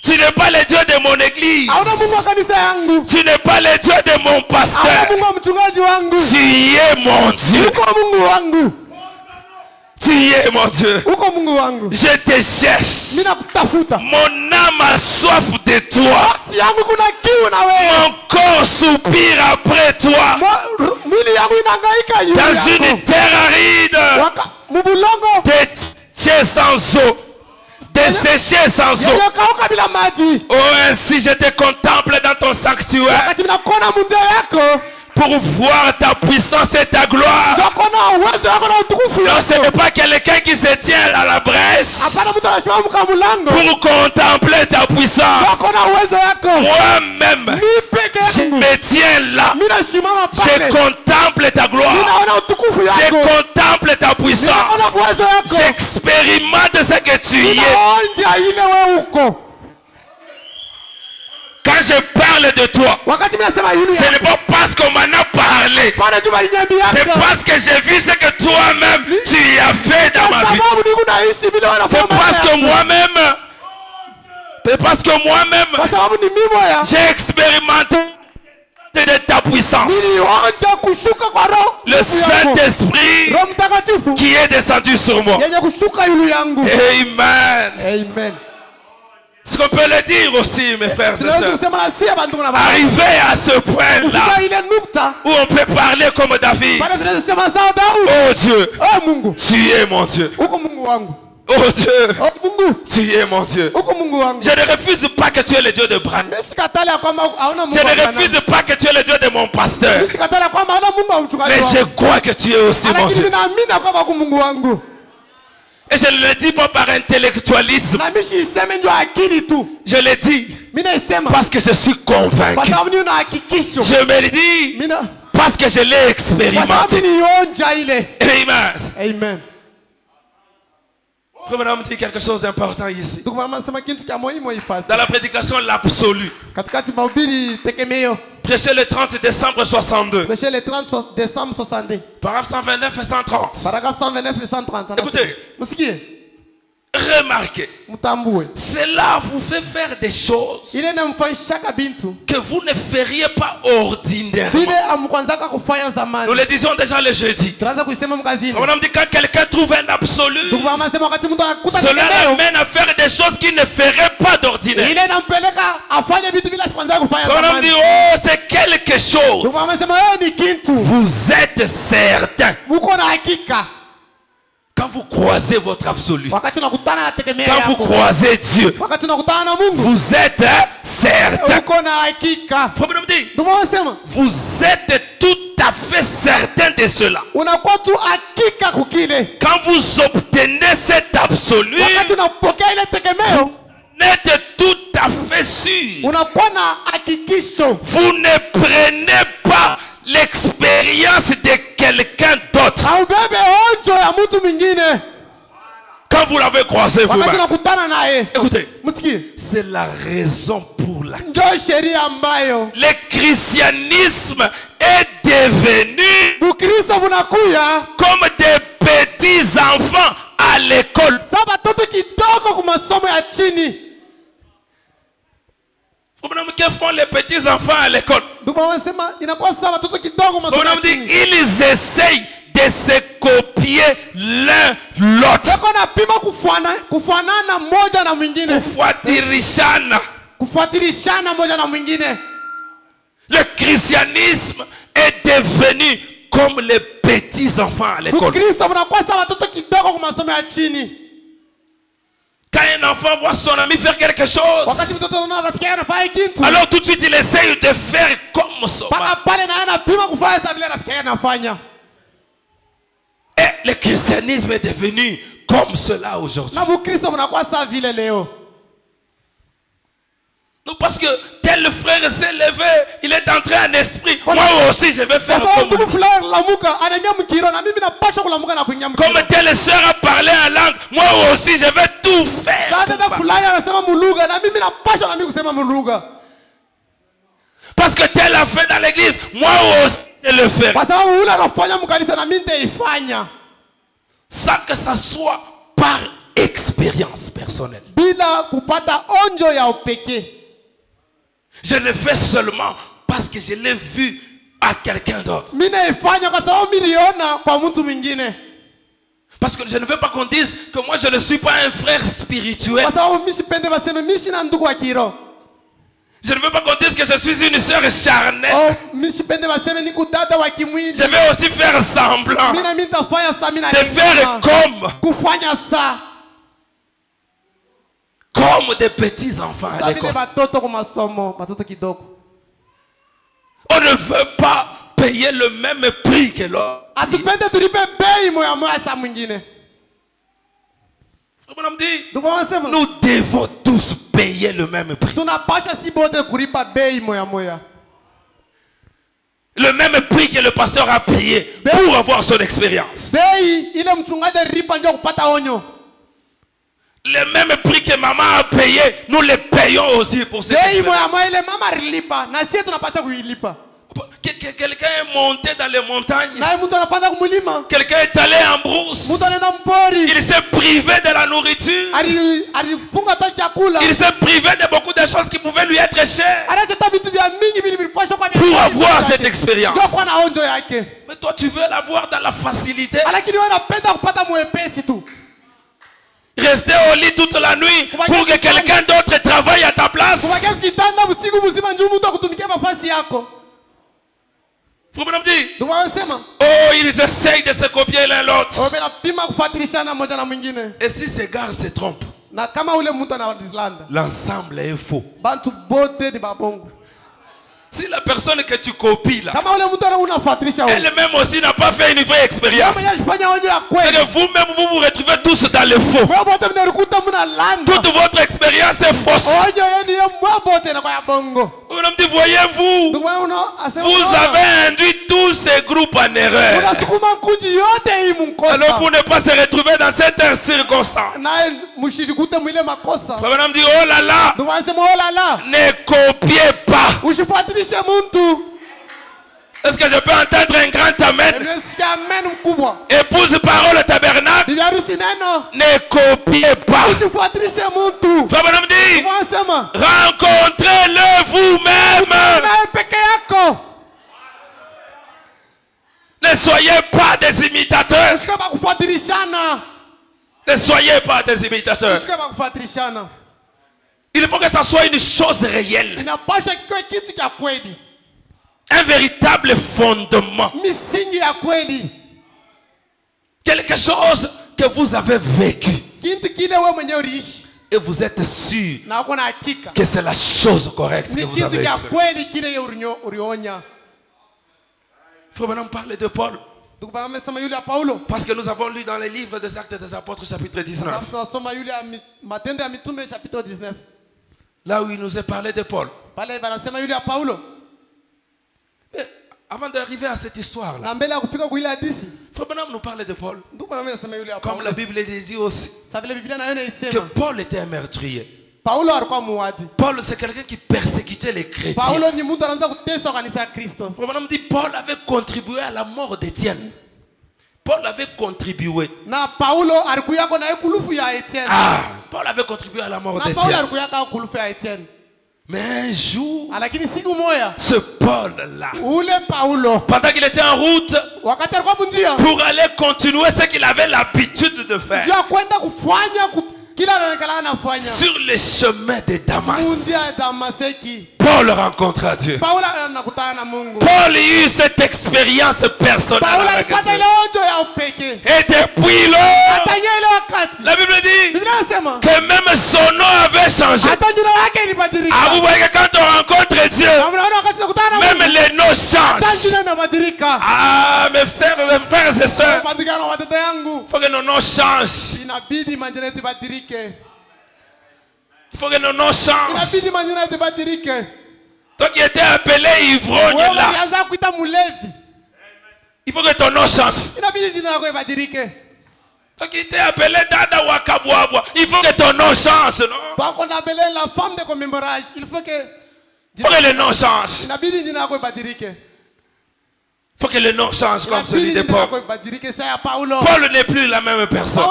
Tu n'es pas le Dieu de mon église. Tu n'es pas le Dieu de mon pasteur. Tu es mon Dieu. Tu es mon Dieu. Je te cherche. Mon âme a soif de toi. Mon corps soupire après toi. Dans une terre aride, desséchée sans eau. Desséchée sans eau. Oh, ainsi je te contemple dans ton sanctuaire. Pour voir ta puissance et ta gloire. Non, ce n'est pas quelqu'un qui se tient à la brèche pour contempler ta puissance. Moi-même, je me tiens là. Je contemple ta gloire. Je contemple ta puissance. J'expérimente ce que tu es. Quand je parle de toi, ce n'est pas parce qu'on m'en a parlé. C'est parce que j'ai vu ce que toi-même tu as fait dans ma vie. C'est parce que moi-même, j'ai expérimenté de ta puissance. Le Saint-Esprit qui est descendu sur moi. Amen. Amen. Ce qu'on peut le dire aussi, mes frères et sœurs. Arrivé à ce point-là, où on peut parler comme David. Oh Dieu, tu es mon Dieu. Oh Dieu, tu es mon Dieu. Je ne refuse pas que tu es le Dieu de Branham. Je ne refuse pas que tu es le Dieu de mon pasteur. Mais je crois que tu es aussi mon Dieu. Et je ne le dis pas par intellectualisme. Je le dis parce que je suis convaincu. Je me le dis parce que je l'ai expérimenté. Amen. Amen. Frère Branham dit quelque chose d'important ici. Dans la prédication l'absolu. Prêchez le 30 décembre 62. Prêchez le 30 décembre 62. Paragraphe 129 et 130. Paragraphe 129 et 130. Écoutez. remarquez, cela vous fait faire des choses que vous ne feriez pas ordinairement. Nous le disons déjà le jeudi. On a dit quand quelqu'un trouve un absolu, cela l'amène à faire des choses qu'il ne ferait pas d'ordinaire. On a dit, oh, c'est quelque chose. Vous êtes certain. Quand vous croisez votre absolu, quand vous croisez Dieu, vous êtes certain. Vous êtes tout à fait certain de cela. Quand vous obtenez cet absolu, vous êtes tout à fait sûr. Vous ne prenez pas l'expérience de quelqu'un d'autre. Quand vous l'avez croisé vous-même, écoutez, c'est la raison pour laquelle le christianisme est devenu comme des petits enfants à l'école. Que font les petits enfants à l'école? Ils essayent de se copier l'un l'autre. Le christianisme est devenu comme les petits enfants à l'école. Quand un enfant voit son ami faire quelque chose, alors tout de suite il essaye de faire comme son ami. Et le christianisme est devenu comme cela aujourd'hui. Non, parce que tel frère s'est levé, il est entré en esprit. Moi aussi, je vais faire comme lui. Comme telle sœur a parlé en langue, moi aussi, je vais tout faire. Parce que tel a fait dans l'église, moi aussi, je le fais. Sans que ça soit par expérience personnelle. Je le fais seulement parce que je l'ai vu à quelqu'un d'autre. Parce que je ne veux pas qu'on dise que moi je ne suis pas un frère spirituel. Je ne veux pas qu'on dise que je suis une sœur charnelle. Je vais aussi faire semblant de faire comme des petits enfants à l'école. On ne veut pas payer le même prix que l'autre. Nous devons tous payer le même prix. Le même prix que le pasteur a payé pour avoir son expérience. Le même prix que maman a payé, nous le payons aussi pour cette expérience. Quelqu'un est monté dans les montagnes. Quelqu'un est allé en brousse. Il s'est privé de la nourriture. Il s'est privé de beaucoup de choses qui pouvaient lui être chères pour avoir cette expérience. Mais toi tu veux l'avoir dans la facilité. Rester au lit toute la nuit pour que quelqu'un d'autre travaille à ta place. Oh, ils essayent de se copier l'un l'autre. Et si ces gars se trompent, l'ensemble est faux. Si la personne que tu copies là, elle-même aussi n'a pas fait une vraie expérience, c'est que vous-même vous vous retrouvez tous dans le faux. Toute votre expérience est fausse. Voyez-vous, vous avez induit tous ces groupes en erreur. Alors pour ne pas se retrouver dans cette circonstance, Frère dit, oh là là, ne copiez pas. Est-ce que je peux entendre un grand amen? Épouse parole tabernacle. Ne copiez pas. Frère Branham dit, rencontrez-le vous-même. Ne soyez pas des imitateurs. Ne soyez pas des imitateurs. Il faut que ça soit une chose réelle. Un véritable fondement. Quelque chose que vous avez vécu. Et vous êtes sûr que c'est la chose correcte que vous avez expérimentée. Frère Branham parle de Paul. Parce que nous avons lu dans les livres des Actes des Apôtres chapitre 19. Là où il nous est parlé de Paul. Mais avant d'arriver à cette histoire-là, Frère Branham nous parle de Paul. Comme la Bible dit aussi que Paul était un meurtrier. Paul, c'est quelqu'un qui persécutait les chrétiens. Frère Branham dit Paul avait contribué à la mort d'Étienne. Paul avait contribué. Paul avait contribué à la mort d'Étienne. Mais un jour, ce Paul-là, pendant qu'il était en route pour aller continuer ce qu'il avait l'habitude de faire sur les chemins de Damas, Paul rencontra Dieu. Paul eut cette expérience personnelle avec Dieu. Et depuis lors, la Bible dit que même son nom avait changé. Ah, vous voyez que quand on rencontre Dieu, même les noms changent. Ah, mes frères et sœurs, il faut que nos noms changent. Il faut que nos noms changent. Toi qui étais appelé ivrogne là, il faut que ton nom change. Toi qui étais appelé Dada Wakabouabwa, il faut que ton nom change, non? Toi qu'on appelait la femme de commémorage, il faut que le nom change. Il faut que le nom change comme celui de Paul. Paul n'est plus la même personne.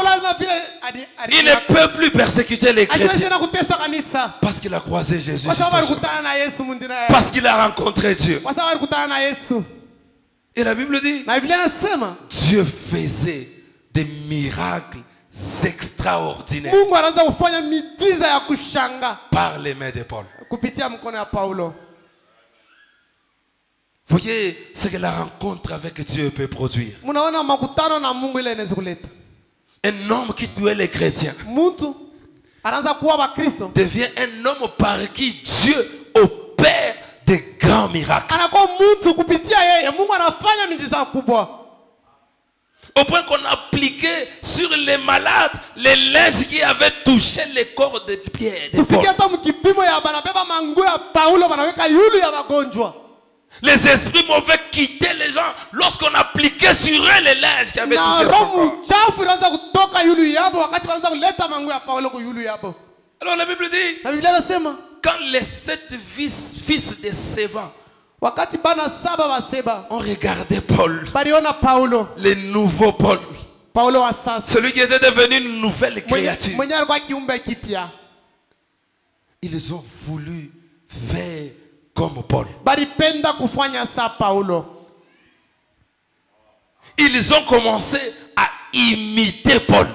Il ne peut plus persécuter les chrétiens. Parce qu'il a croisé Jésus. Parce qu'il a rencontré Dieu. Et la Bible dit, Dieu faisait des miracles extraordinaires par les mains de Paul. Voyez ce que la rencontre avec Dieu peut produire. Un homme qui tuait les chrétiens devient un homme par qui Dieu opère des grands miracles. Au point qu'on appliquait sur les malades les linges qui avaient touché les corps de Pierre. Les esprits mauvais quittaient les gens lorsqu'on appliquait sur eux les linges qui avaient touché son corps. Alors la Bible dit, quand les 7 fils de Séva ont regardé Paul, le nouveau Paul, celui qui était devenu une nouvelle créature, ils ont voulu faire comme Paul. Ils ont commencé à imiter Paul.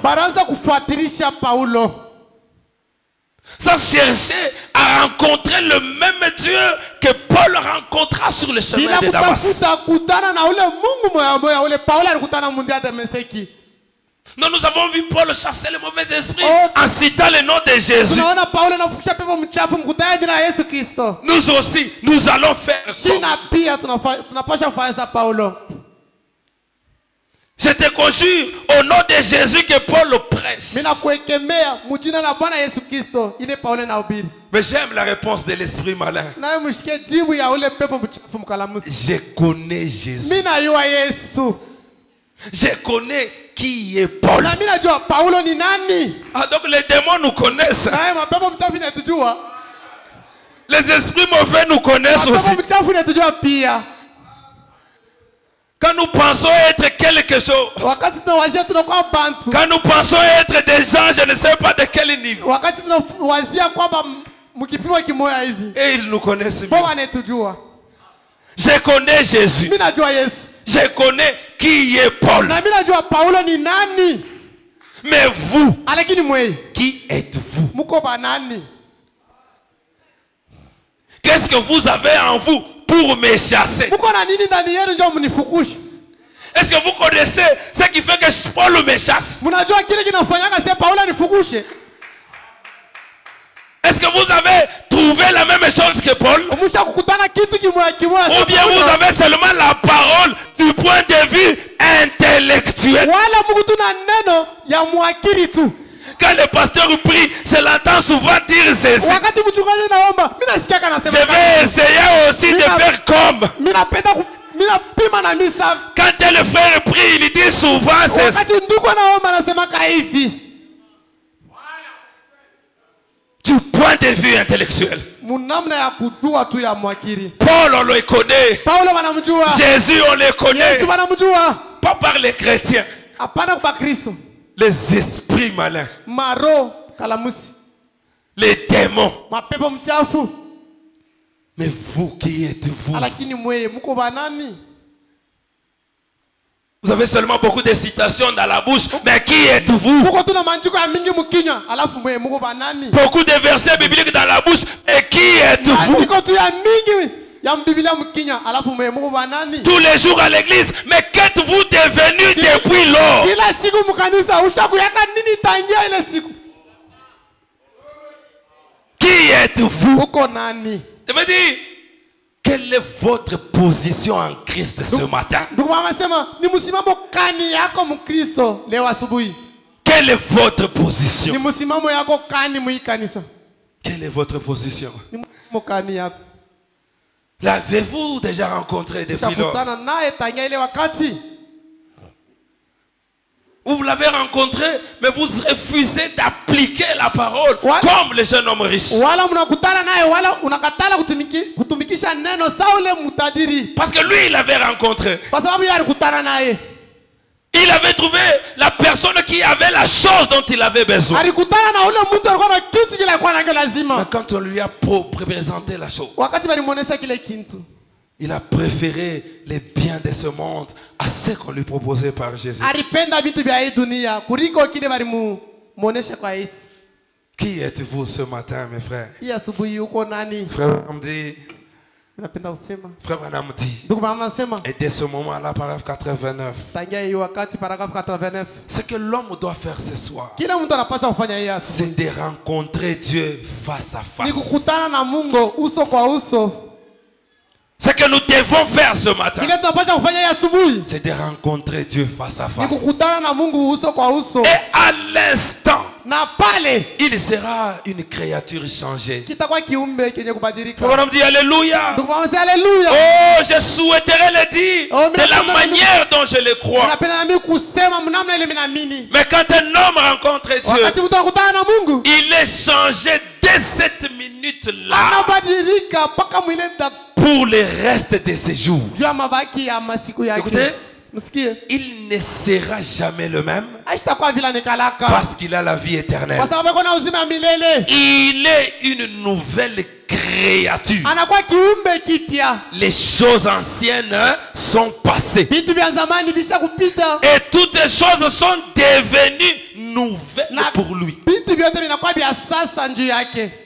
Sans chercher à rencontrer le même Dieu que Paul rencontra sur le chemin de Damas. Nous avons vu Paul chasser les mauvais esprits en citant le nom de Jésus. Nous aussi, nous allons faire comme. Je te conjure au nom de Jésus que Paul prêche. Mais j'aime la réponse de l'esprit malin. Je connais Jésus. Je connais qui est Paul. Ah, donc les démons nous connaissent. Les esprits mauvais nous connaissent aussi. Quand nous pensons être quelque chose, quand nous pensons être des gens, je ne sais pas de quel niveau, et ils nous connaissent bien. Je connais Jésus. Je connais qui est Paul. Mais vous, qui êtes-vous? Qu'est-ce que vous avez en vous pour me chasser? Est-ce que vous connaissez ce qui fait que Paul me chasse? Est-ce que vous avez trouvé la même chose que Paul? Ou bien vous avez seulement la parole du point de vue intellectuel? Quand le pasteur prie, je l'entends souvent dire ceci. Je vais essayer aussi de faire comme. Quand le frère prie, il dit souvent ceci. Du point de vue intellectuel. Paul, on le connaît. Jésus, on le connaît. Pas par les chrétiens. Les esprits malins. Les démons. Mais vous, qui êtes-vous? Vous avez seulement beaucoup de citations dans la bouche, mais qui êtes-vous? Beaucoup de versets bibliques dans la bouche, et qui êtes-vous? Tous les jours à l'église, mais qu'êtes-vous devenu depuis lors? Qui êtes-vous? Je veux dire, quelle est votre position en Christ ce matin? Quelle est votre position? Quelle est votre position? L'avez-vous déjà rencontré depuis lors? Vous l'avez rencontré, mais vous refusez d'appliquer la parole comme le jeune homme riche. Parce que lui, il l'avait rencontré. Il avait trouvé la personne qui avait la chose dont il avait besoin. Mais quand on lui a présenté la chose, il a préféré les biens de ce monde à ce qu'on lui proposait par Jésus. Qui êtes-vous ce matin, mes frères? Frère Amdi, et dès ce moment-là, paragraphe 89, ce que l'homme doit faire ce soir, c'est de rencontrer Dieu face à face. Ce que nous devons faire ce matin, c'est de rencontrer Dieu face à face. Et à l'instant, il sera une créature changée. On dit alléluia. Oh, je souhaiterais le dire de la manière dont je le crois. Mais quand un homme rencontre Dieu, il est changé dès cette minute-là pour le reste de ses jours. Écoutez, il ne sera jamais le même parce qu'il a la vie éternelle. Il est une nouvelle créature. Les choses anciennes sont passées et toutes les choses sont devenues nouvelles pour lui.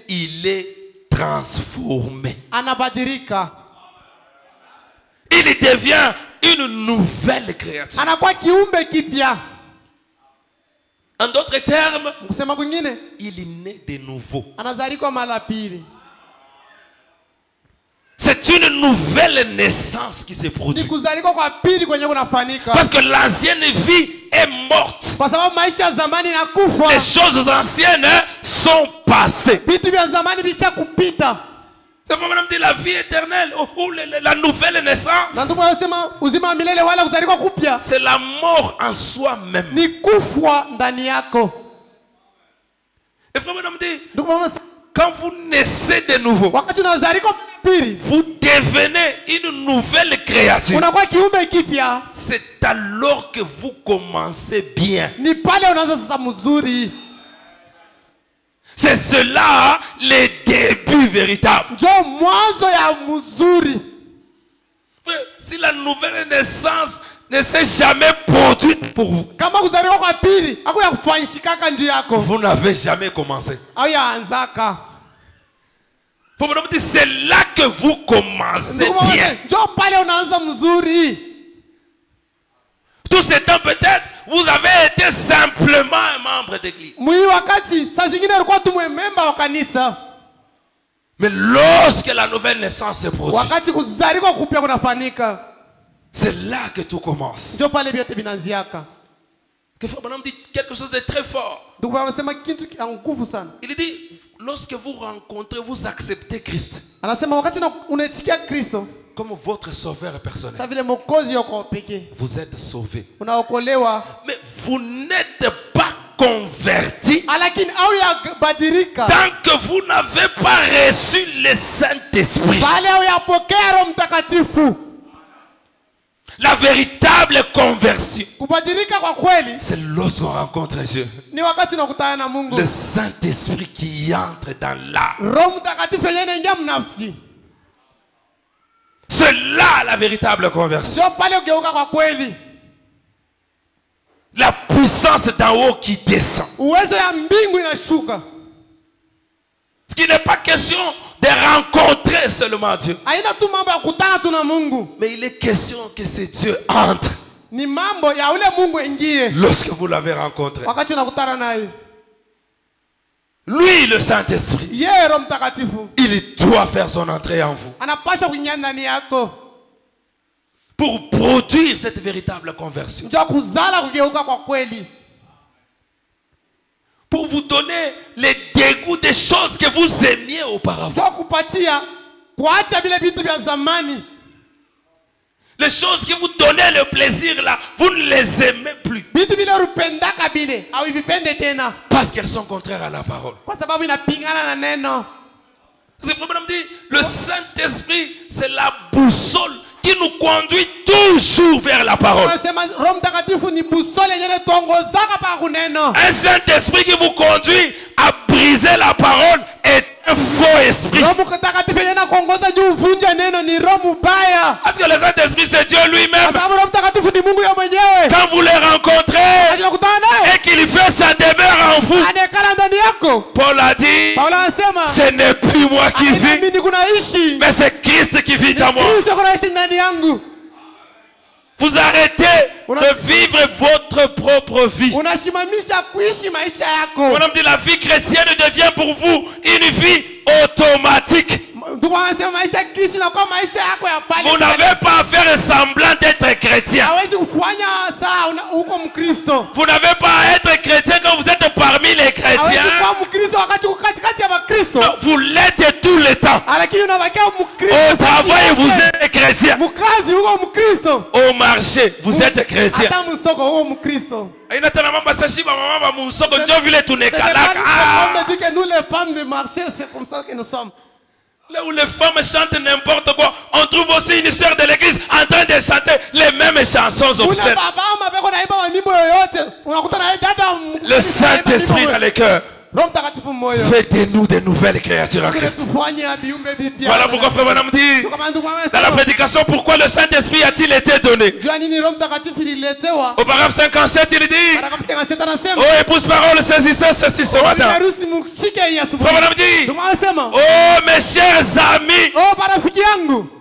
Il est transformé. Il devient une nouvelle créature. En d'autres termes, il est né de nouveau. C'est une nouvelle naissance qui se produit. Parce que l'ancienne vie est morte. Les choses anciennes sont passées. C'est vraiment la vie éternelle ou la nouvelle naissance. C'est la mort en soi-même. Et Quand vous naissez de nouveau, vous devenez une nouvelle créature. C'est alors que vous commencez bien. C'est cela le début véritable. Si la nouvelle naissance ne s'est jamais produite pour vous, vous n'avez jamais commencé. C'est là que vous commencez bien. Tout ce temps peut-être, vous avez été simplement un membre d'église. Mais lorsque la nouvelle naissance se produit, c'est là que tout commence. Que Frère Branham dit quelque chose de très fort. Il dit, lorsque vous rencontrez, vous acceptez Christ comme votre sauveur personnel, vous êtes sauvé. Mais vous n'êtes pas converti tant que vous n'avez pas reçu le Saint-Esprit. La véritable conversion, c'est lorsqu'on rencontre Dieu. Le Saint-Esprit qui entre dans l'âme. C'est là la véritable conversion. La puissance d'en haut qui descend. Ce qui n'est pas question de rencontrer seulement Dieu, mais il est question que ce Dieu entre lorsque vous l'avez rencontré. Lui, le Saint-Esprit, il doit faire son entrée en vous pour produire cette véritable conversion, pour vous donner les dégoûts des choses que vous aimiez auparavant. Les choses qui vous donnaient le plaisir là, vous ne les aimez plus. Parce qu'elles sont contraires à la parole. Le Saint-Esprit, c'est la boussole qui nous conduit toujours vers la parole. Un Saint-Esprit qui vous conduit à briser la parole est un faux esprit. Parce que le Saint-Esprit, c'est Dieu lui-même. Quand vous le rencontrez et qu'il fait sa demeure en vous, Paul a dit, ce n'est plus moi qui vis, mais c'est Christ qui vit en moi. Vous arrêtez de vivre votre propre vie. On a dit la vie chrétienne devient pour vous une vie automatique. Vous n'avez pas à faire semblant d'être chrétien. Vous n'avez pas à être chrétien quand vous êtes parmi les chrétiens. Non, vous l'êtes tout le temps. Au travail, vous êtes chrétien. Au marché, vous êtes chrétien. On me dit que nous les femmes de marché, c'est comme ça que nous sommes. Là où les femmes chantent n'importe quoi, on trouve aussi une histoire de l'église en train de chanter les mêmes chansons obscènes. Le Saint-Esprit dans les cœurs faites de nous des nouvelles créatures en Christ. Voilà pourquoi Frère Branham dit dans la prédication, pourquoi le Saint-Esprit a-t-il été donné. Au paragraphe 57, il dit, oh épouse parole, saisissez ceci ce matin. Frère Branham dit, oh mes chers amis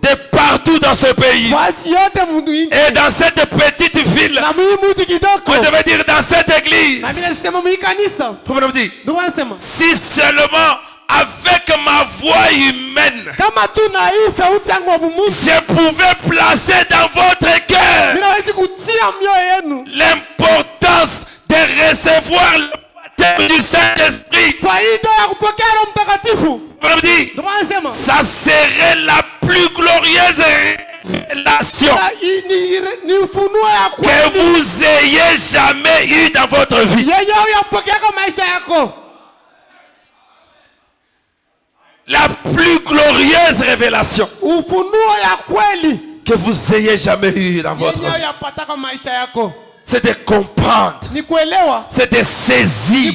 de partout dans ce pays et dans cette petite ville, je veux dire dans cette église, Frère Branham dit, si seulement avec ma voix humaine je pouvais placer dans votre cœur l'importance de recevoir le baptême du Saint-Esprit, ça serait la plus glorieuse révélation que vous ayez jamais eu dans votre vie. la plus glorieuse révélation que vous ayez jamais eue dans votre vie. C'est de comprendre, c'est de saisir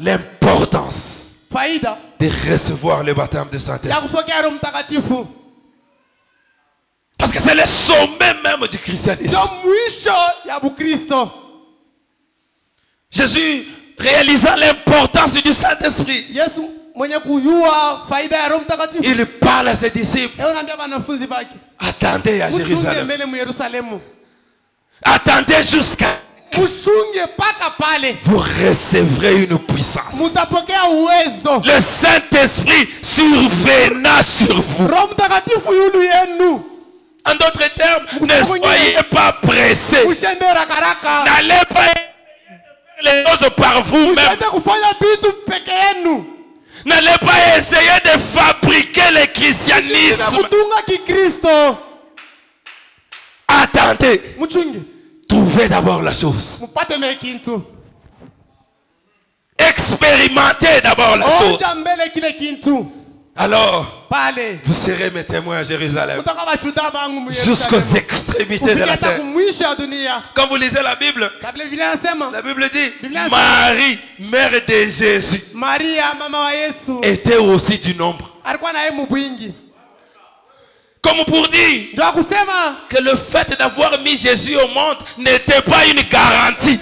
l'importance de recevoir le baptême de Saint-Esprit. Parce que c'est le sommet même du christianisme. Jésus réalisant l'importance du Saint-Esprit, il parle à ses disciples. Attendez à Jérusalem. Attendez jusqu'à vous recevrez une puissance. Le Saint-Esprit survenant sur vous. En d'autres termes, ne soyez pas pressés. N'allez pas faire les choses par vous-même. N'allez pas essayer de fabriquer le christianisme. Attendez. Trouvez d'abord la chose. Expérimentez d'abord la chose. Alors, vous serez mes témoins à Jérusalem, jusqu'aux extrémités de la terre. Quand vous lisez la Bible dit, Marie, mère de Jésus, était aussi du nombre. Comme pour dire que le fait d'avoir mis Jésus au monde n'était pas une garantie.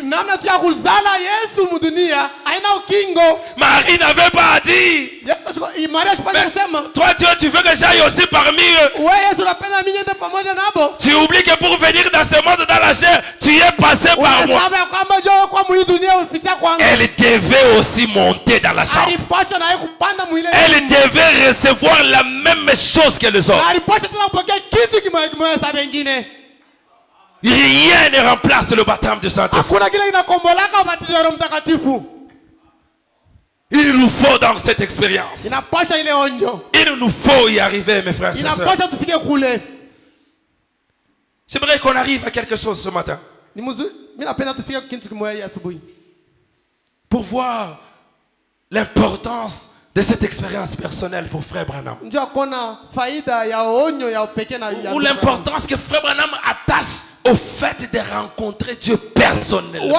Marie n'avait pas à dire, toi tu veux que j'aille aussi parmi eux. Tu oublies que pour venir dans ce monde dans la chair, tu es passé par moi. Elle devait aussi monter dans la chambre. Elle devait recevoir la même chose que les autres. Rien ne remplace le baptême de Saint-Esprit. Il nous faut donc cette expérience. Il nous faut y arriver, mes frères et sœurs. J'aimerais qu'on arrive à quelque chose ce matin. Pour voir l'importance de cette expérience personnelle pour Frère Branham. Ou l'importance que Frère Branham attache au fait de rencontrer Dieu personnellement.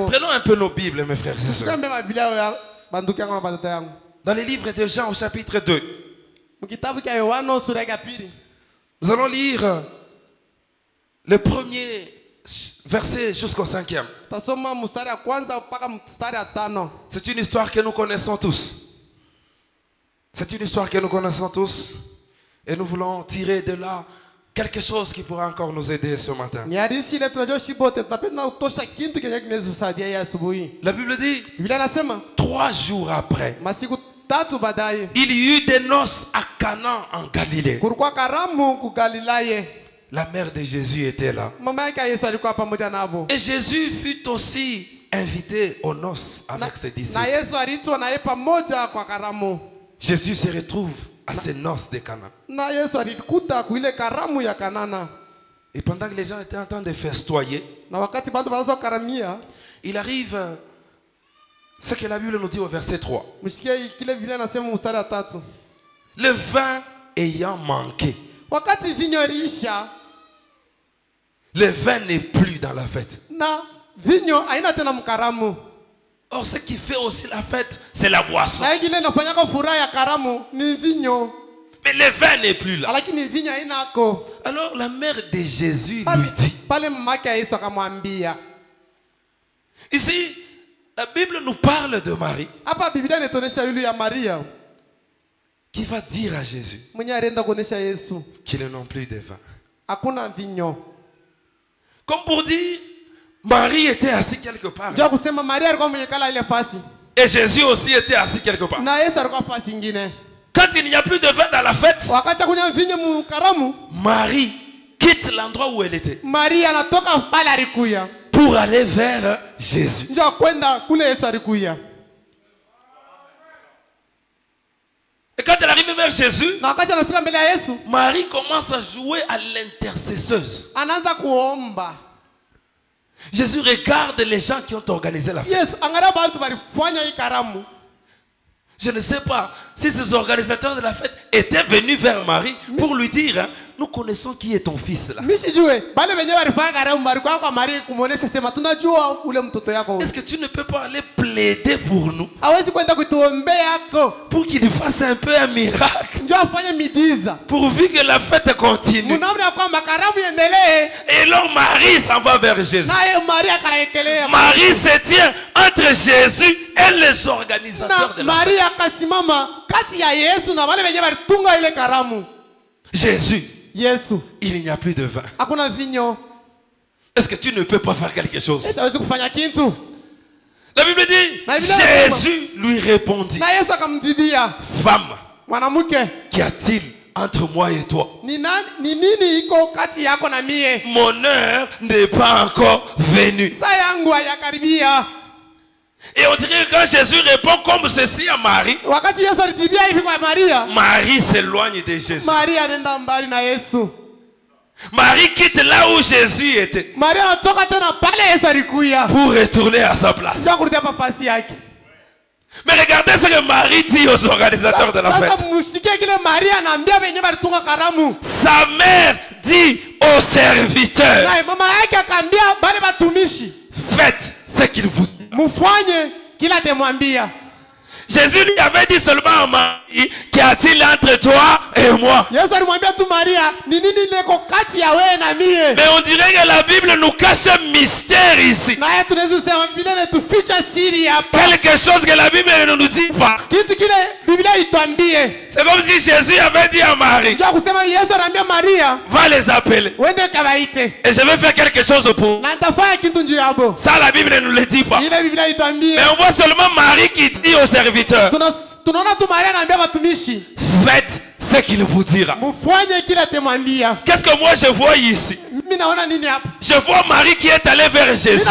Prenons un peu nos Bibles, mes frères et sœurs. Dans les livres de Jean au chapitre 2. Nous allons lire le premier verset jusqu'au 5e. C'est une histoire que nous connaissons tous. C'est une histoire que nous connaissons tous. Et nous voulons tirer de là quelque chose qui pourra encore nous aider ce matin. La Bible dit, 3 jours après, il y eut des noces à Cana en Galilée. La mère de Jésus était là. Et Jésus fut aussi invité aux noces avec ses disciples. Jésus se retrouve à ces noces de Cana. Et pendant que les gens étaient en train de festoyer, il arrive ce que la Bible nous dit au verset 3. Le vin ayant manqué. Le vin n'est plus dans la fête. Or, ce qui fait aussi la fête, c'est la boisson. Mais le vin n'est plus là. Alors, la mère de Jésus lui dit. Ici, la Bible nous parle de Marie. Qui va dire à Jésus qu'ils n'ont plus de vin. Comme pour dire, Marie était assis quelque part. Et Jésus aussi était assis quelque part. Quand il n'y a plus de vin dans la fête, Marie quitte l'endroit où elle était pour aller vers Jésus. Et quand elle arrive vers Jésus, Marie commence à jouer à l'intercesseuse. Jésus regarde les gens qui ont organisé la fête. Je ne sais pas si ces organisateurs de la fête étaient venus vers Marie pour lui dire, hein, nous connaissons qui est ton fils là. Est-ce que tu ne peux pas aller plaider pour nous? Pour qu'il fasse un peu un miracle. Pourvu que la fête continue. Et alors Marie s'en va vers Jésus. Marie se tient entre Jésus et les organisateurs de la fête. Jésus, il n'y a plus de vin. Est-ce que tu ne peux pas faire quelque chose? La Bible dit, Jésus lui répondit, femme, qu'y a-t-il entre moi et toi? Mon heure n'est pas encore venue. Et on dirait que quand Jésus répond comme ceci à Marie, Marie s'éloigne de Jésus. Marie quitte là où Jésus était pour retourner à sa place. Mais regardez ce que Marie dit aux organisateurs de la fête. Sa mère dit aux serviteurs, faites ce qu'il vous dit. Jésus lui avait dit seulement à Marie, qu'y a-t-il entre toi et moi? Mais on dirait que la Bible nous cache un mystère ici. Quelque chose que la Bible ne nous dit pas. C'est comme si Jésus avait dit à Marie, va les appeler. Et je vais faire quelque chose pour. Ça la Bible ne nous le dit pas. Mais on voit seulement Marie qui dit au serviteur, faites ce qu'il vous dira. Qu'est-ce que moi je vois ici? Je vois Marie qui est allée vers Jésus.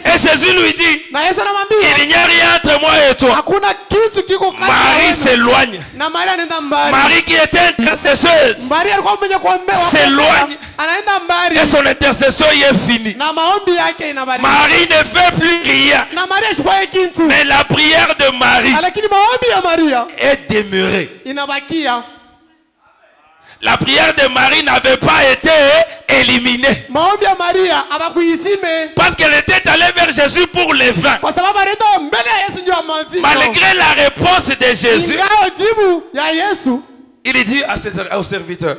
Et Jésus lui dit, il n'y a rien entre moi et toi. Marie s'éloigne. Marie qui était intercesseuse s'éloigne. Et son intercession y est finie. Marie ne fait plus rien. Mais la prière de Marie est demeurée. La prière de Marie n'avait pas été éliminée. Parce qu'elle était allée vers Jésus pour les vins. Malgré la réponse de Jésus, il dit aux serviteurs,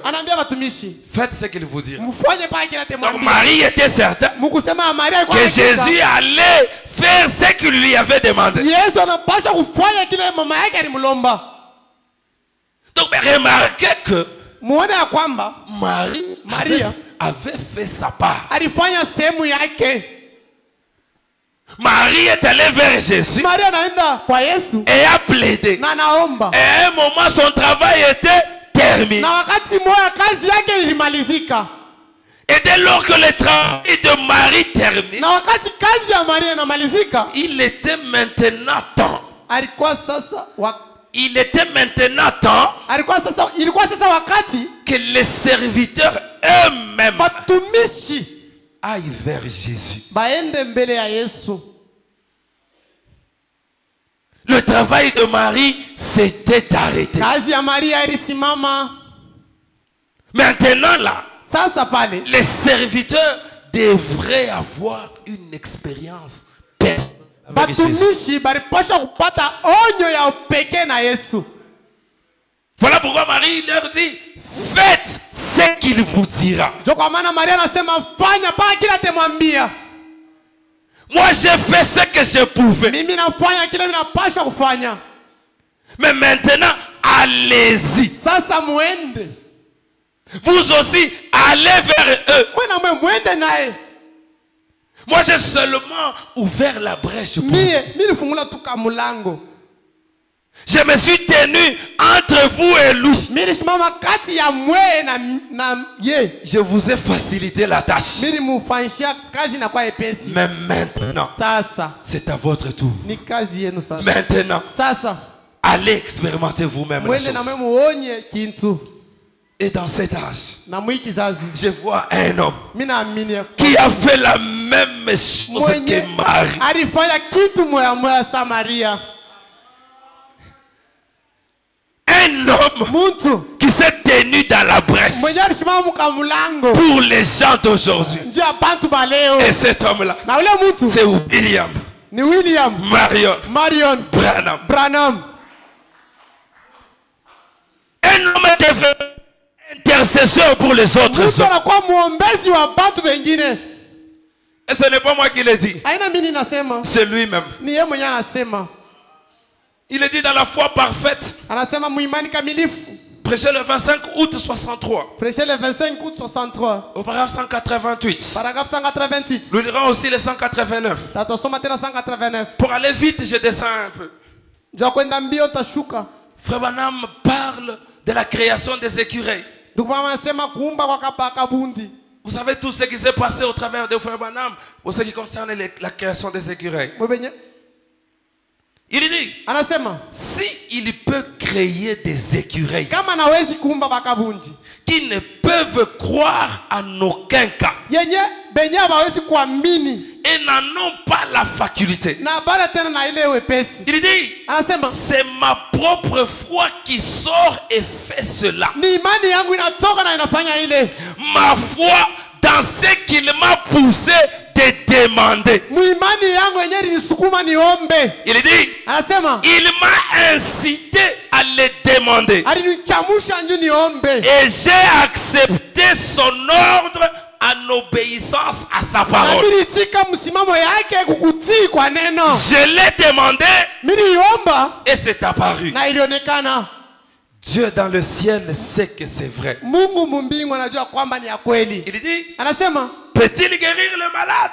faites ce qu'il vous dira. Donc Marie était certaine que Jésus allait faire ce qu'il lui avait demandé. Donc remarquez que Marie avait fait sa part. Marie est allée vers Jésus et a plaidé. Et à un moment, son travail était terminé. Et dès lors que le travail de Marie termine, il était maintenant temps. Il était maintenant temps que les serviteurs eux-mêmes aillent vers Jésus. Le travail de Marie s'était arrêté. Maintenant là, les serviteurs devraient avoir une expérience personnelle avec Jésus. Voilà pourquoi Marie leur dit, faites ce qu'il vous dira. Moi j'ai fait ce que je pouvais. Mais maintenant, allez-y. Vous aussi, allez vers eux. Moi j'ai seulement ouvert la brèche pour vous. Je me suis tenu entre vous et lui. Je vous ai facilité la tâche. Mais maintenant, c'est à votre tour. Maintenant, allez expérimenter vous-même la chose. Et dans cet âge, je vois un homme qui qui a fait la même chose que Marie. Alifanya kitu moya moya sa Maria. Un homme qui s'est tenu dans la brèche pour les gens d'aujourd'hui. Et cet homme-là, c'est William. Marion Branham. Un homme est devenu intercesseur pour les autres hommes. Et ce n'est pas moi qui le dis. C'est lui-même. Il est dit dans la foi parfaite. Prêché le 25 août 63. Au paragraphe 188. Nous lirons aussi le 189. Pour aller vite, je descends un peu. Frère Branham parle de la création des écureuils. Vous savez tout ce qui s'est passé au travers de Frère Branham pour ce qui concerne la création des écureuils. Il dit, si il peut créer des écureuils qui ne peuvent croire en aucun cas et n'en ont pas la faculté, il dit, c'est ma propre foi qui sort et fait cela. Ma foi dans ce qu'il m'a poussé de demander. Il dit, il m'a incité à le demander. Et j'ai accepté son ordre en obéissance à sa parole. Je l'ai demandé et c'est apparu. Dieu dans le ciel sait que c'est vrai. Il dit, peut-il guérir le malade?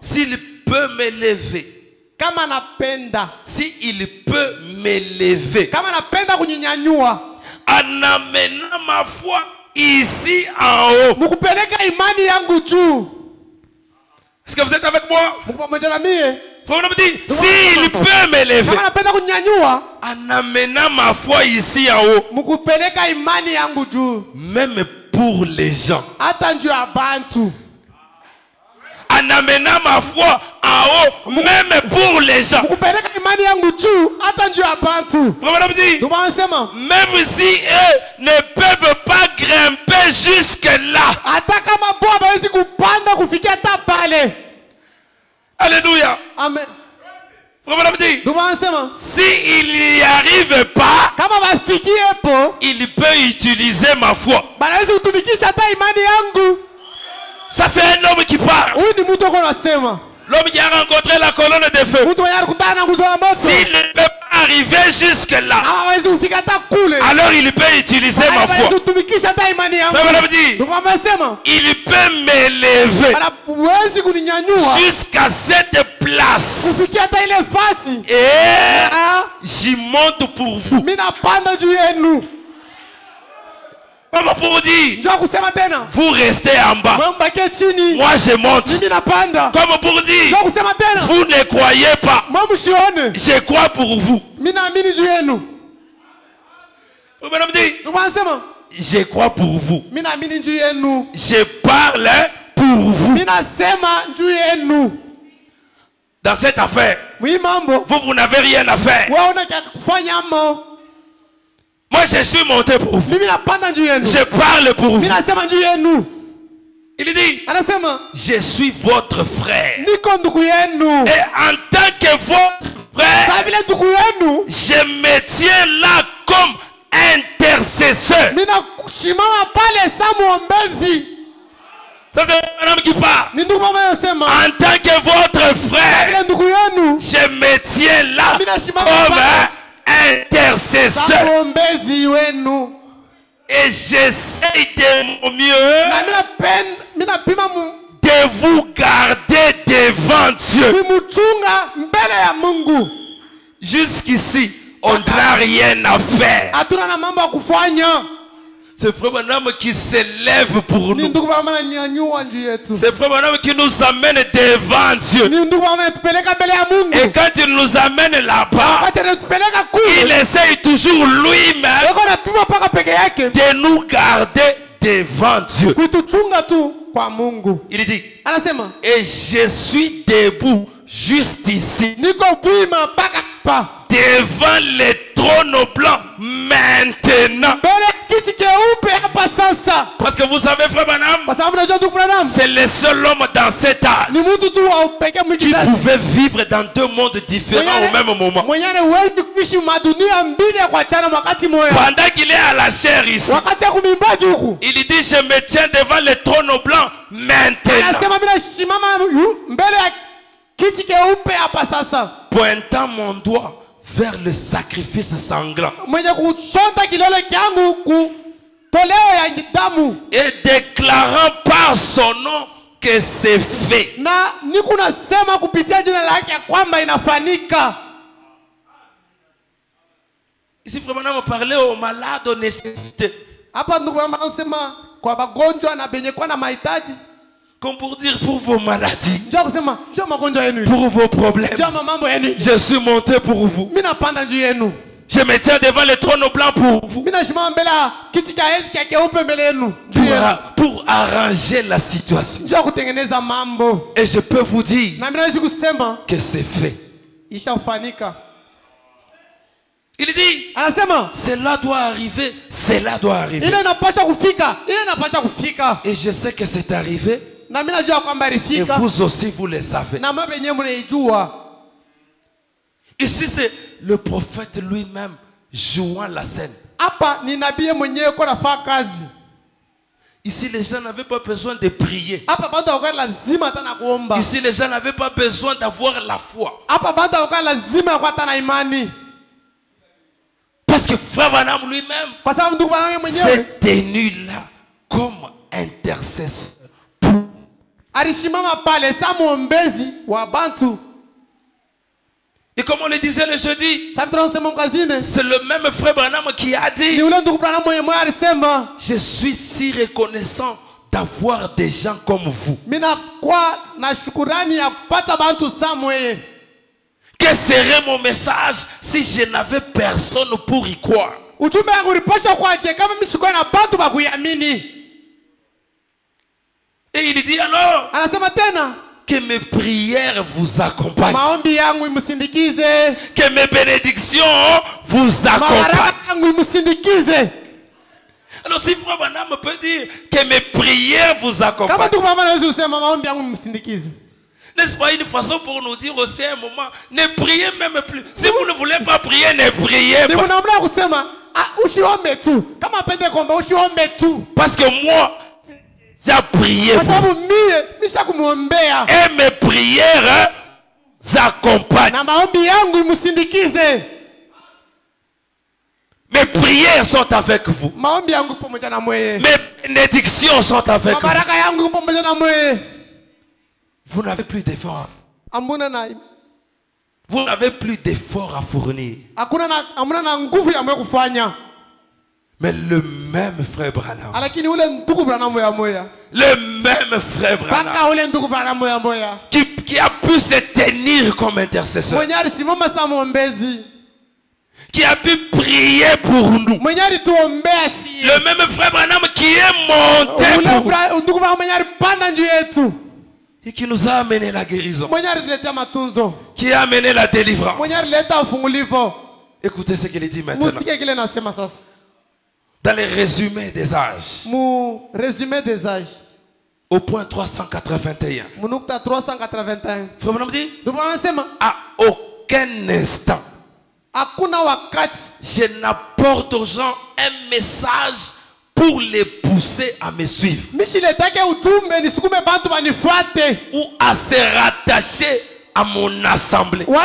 S'il peut me lever. S'il peut me lever. En amenant ma foi ici en haut. Est-ce que vous êtes avec moi? S'il peut me lever en amenant ma foi ici en haut, même pour les gens, en amenant ma foi en haut, même pour les gens, même si eux ne peuvent pas grimper jusque là. Alléluia. Amen. S'il n'y arrive pas, il peut utiliser ma foi. Ça c'est un homme qui parle. L'homme qui a rencontré la colonne de feu. S'il ne peut pas arriver jusque là, alors il peut utiliser ma foi. Il peut m'élever jusqu'à cette place. Et j'y monte pour vous. Pour vous dire, vous restez en bas. Moi je monte. Comme pour dire, vous ne croyez pas. Je crois pour vous. Je crois pour vous. Je parle pour vous. Dans cette affaire, vous n'avez rien à faire. Moi je suis monté pour vous. Je parle pour vous. Il dit, je suis votre frère. Et en tant que votre frère, je me tiens là comme intercesseur. Ça c'est un homme qui parle. En tant que votre frère, je me tiens là comme intercesseur. Et j'essaie de mon mieux de vous garder devant Dieu. Jusqu'ici, on n'a rien à faire. C'est Frère Branham qui s'élève pour nous. C'est Frère Branham qui nous amène devant Dieu. Et quand il nous amène là-bas, il essaye toujours lui-même de nous garder devant Dieu. Il dit, et je suis debout juste ici, devant le trône blanc maintenant. Parce que vous savez, frère Branham, c'est le seul homme dans cet âge qui pouvait vivre dans deux mondes différents au même moment. Pendant qu'il est à la chair ici, il dit, je me tiens devant le trône blanc maintenant, pointant mon doigt vers le sacrifice sanglant et déclarant par son nom que c'est fait. Ici, frère, on parlait aux malades, aux nécessités. Comme pour dire pour vos maladies, pour vos problèmes, je suis monté pour vous. Je me tiens devant le trône blanc pour vous. Pour arranger la situation. Et je peux vous dire que c'est fait. Il dit, cela doit arriver, cela doit arriver. Et je sais que c'est arrivé. Et vous aussi, vous le savez. Ici, c'est le prophète lui-même jouant la scène. Ici, les gens n'avaient pas besoin de prier. Ici, les gens n'avaient pas besoin d'avoir la foi. Parce que Frère Branham lui-même s'est tenu là comme intercesseur. Et comme on le disait le jeudi, c'est le même Frère Branham qui a dit, je suis si reconnaissant d'avoir des gens comme vous. Quel serait mon message si je n'avais personne pour y croire? Et il dit alors que mes prières vous accompagnent, que mes bénédictions vous accompagnent. Alors si Frère Branham peut dire que mes prières vous accompagnent, n'est-ce pas une façon pour nous dire aussi à un moment, ne priez même plus. Si vous ne voulez pas prier, ne priez pas. Parce que moi, j'ai prié. Et mes prières accompagnent. Mes prières sont avec vous. Mes bénédictions sont avec vous. Vous n'avez plus d'efforts. Vous n'avez plus d'efforts à fournir. Mais le même Frère Branham, le même Frère Branham qui a pu se tenir comme intercesseur, qui a pu prier pour nous, le même Frère Branham qui est monté pour nous, et qui nous a amené la guérison, qui a amené la délivrance. Écoutez ce qu'il dit maintenant dans les résumés des âges, au point 381. Frère Branham dit, à aucun instant je n'apporte aux gens un message pour les pousser à me suivre ou à se rattacher à mon assemblée ou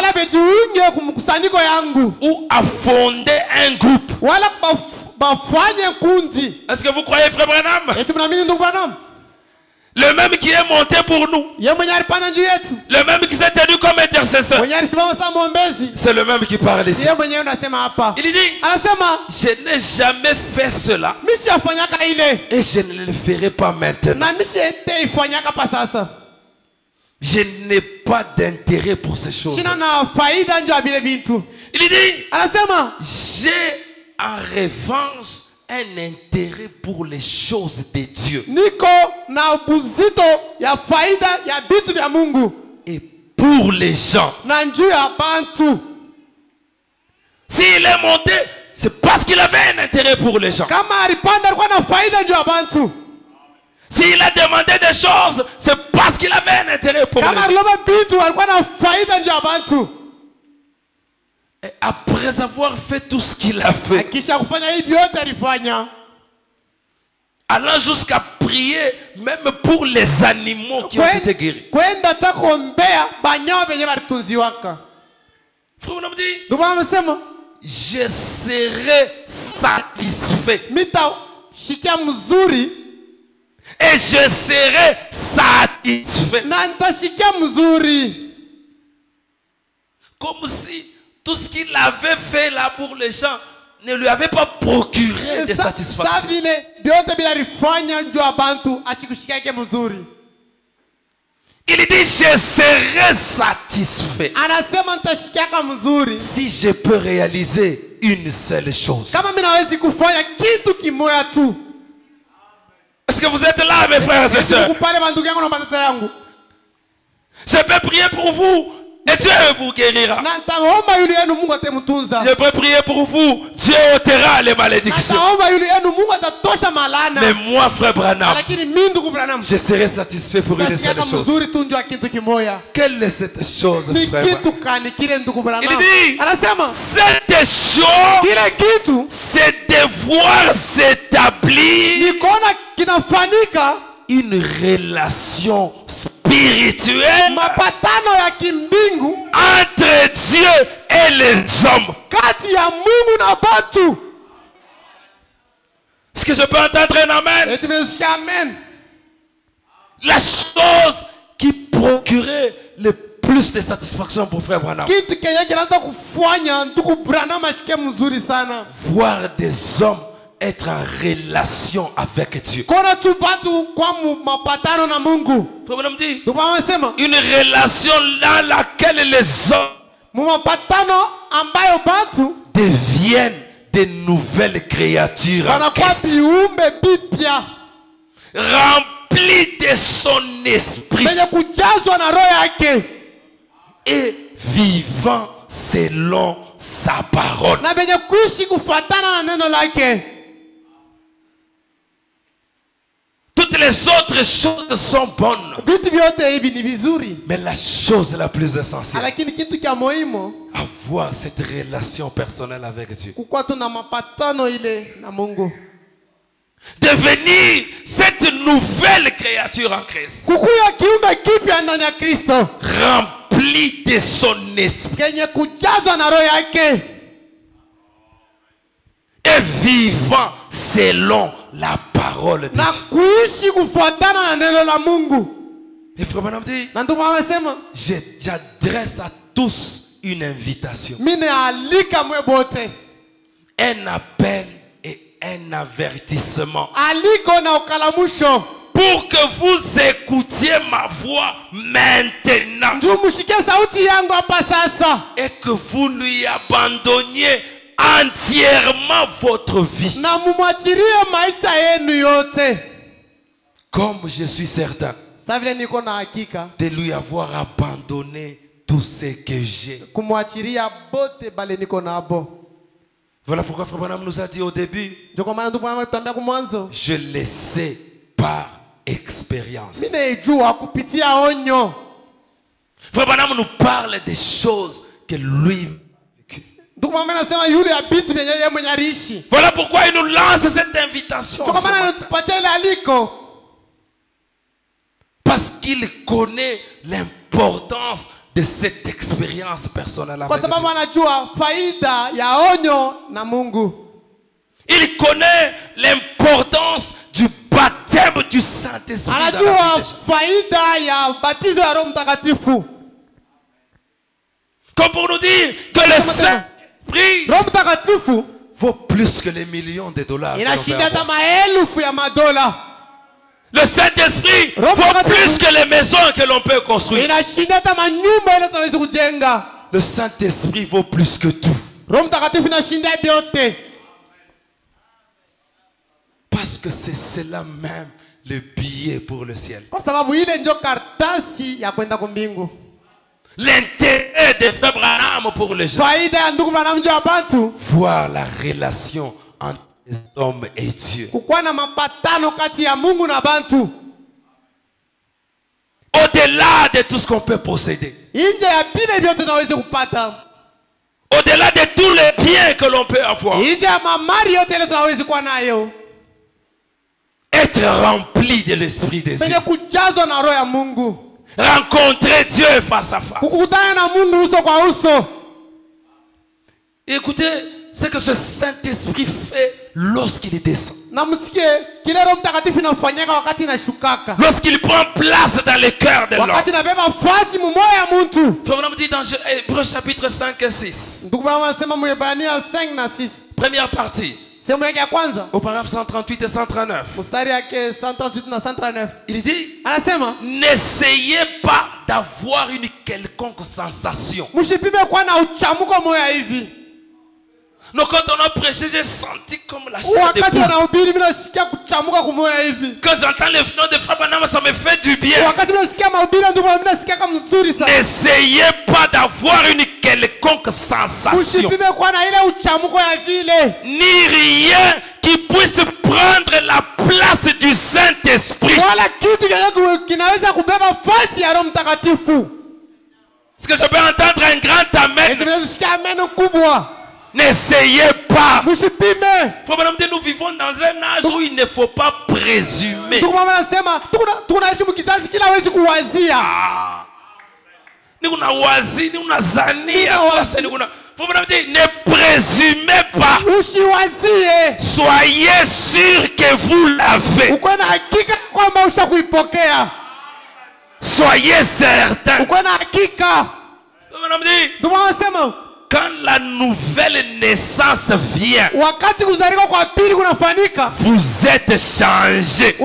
à fonder un groupe. Est-ce que vous croyez, Frère Branham? Le même qui est monté pour nous, le même qui s'est tenu comme intercesseur, c'est le même qui parle ici. Il dit, je n'ai jamais fait cela et je ne le ferai pas maintenant. Je n'ai pas d'intérêt pour ces choses. Il dit, j'ai en revanche un intérêt pour les choses de Dieu. Niko na buzito ya faida ya bitu vya Mungu. Et pour les gens. Na njuu ya bantu. S'il est monté, c'est parce qu'il avait un intérêt pour les gens. Kama alipanda alikuwa na faida njuu ya bantu. S'il a demandé des choses, c'est parce qu'il avait un intérêt pour les gens. Kama alilomba bitu alikuwa na faida njuu ya bantu. Et après avoir fait tout ce qu'il a fait, allant jusqu'à prier même pour les animaux qui ont été guéris. Frère Branham dit, je serai satisfait. Et je serai satisfait. Comme si tout ce qu'il avait fait là pour les gens ne lui avait pas procuré de satisfaction. Il dit, je serai satisfait si je peux réaliser une seule chose. Est-ce que vous êtes là, mes frères et sœurs? Je peux prier pour vous et Dieu vous guérira. Je peux prier pour vous, Dieu ôtera les malédictions. Mais moi, frère Branham, je serai satisfait pour une seule chose. Quelle est cette chose, frère Branham? Il dit, cette chose, c'est de voir s'établir une relation spirituelle entre Dieu et les hommes. Est-ce que je peux entendre un amen? La chose qui procurait le plus de satisfaction pour frère Branham, voir des hommes être en relation avec Dieu. Frère Branham dit, une relation dans laquelle les hommes deviennent de nouvelles créatures en Christ, remplis de son esprit et vivant selon sa parole. Toutes les autres choses sont bonnes. Mais la chose la plus essentielle, avoir cette relation personnelle avec Dieu. Devenir cette nouvelle créature en Christ. Rempli de son esprit. Et vivant selon la parole de Dieu. Et frère Branham dit, j'adresse à tous une invitation, un appel et un avertissement, pour que vous écoutiez ma voix maintenant et que vous lui abandonniez entièrement votre vie. Comme je suis certain de lui avoir abandonné tout ce que j'ai. Voilà pourquoi Frère Branham nous a dit au début, je le sais par expérience. Frère Branham nous parle des choses que lui. Voilà pourquoi il nous lance cette invitation. Parce qu'il connaît l'importance de cette expérience personnelle avec Dieu. Il connaît l'importance du baptême du Saint-Esprit. Comme pour nous dire que le Saint-Esprit vaut plus que les millions de dollars. Le Saint-Esprit vaut plus que les maisons que l'on peut construire. Le Saint-Esprit vaut plus que tout. Parce que c'est cela même le billet pour le ciel. L'intérêt de Frère Branham pour les gens. Voir la relation entre les hommes et Dieu. Au-delà de tout ce qu'on peut posséder. Au-delà de tous les biens que l'on peut avoir. Être rempli de l'Esprit de Dieu. Rencontrer Dieu face à face. Écoutez ce que ce Saint-Esprit fait lorsqu'il descend. Lorsqu'il prend place dans le cœur de l'homme. Frère dit dans Hébreux chapitre 5 et 6. Première partie. Au paragraphe 138 et 139. Il dit, n'essayez pas d'avoir une quelconque sensation. Donc quand on a prêché, j'ai senti comme la chair de poule. Quand j'entends le nom de Frère Branham, ça me fait du bien. N'essayez pas d'avoir une quelconque sensation. Ni rien qui puisse prendre la place du Saint-Esprit. Parce que je peux entendre un grand amen. N'essayez pas. Nous vivons dans un âge où il ne faut pas présumer. Ne présumez pas. Soyez sûr que vous l'avez. Soyez certain. Quand la nouvelle naissance vient, vous êtes changé.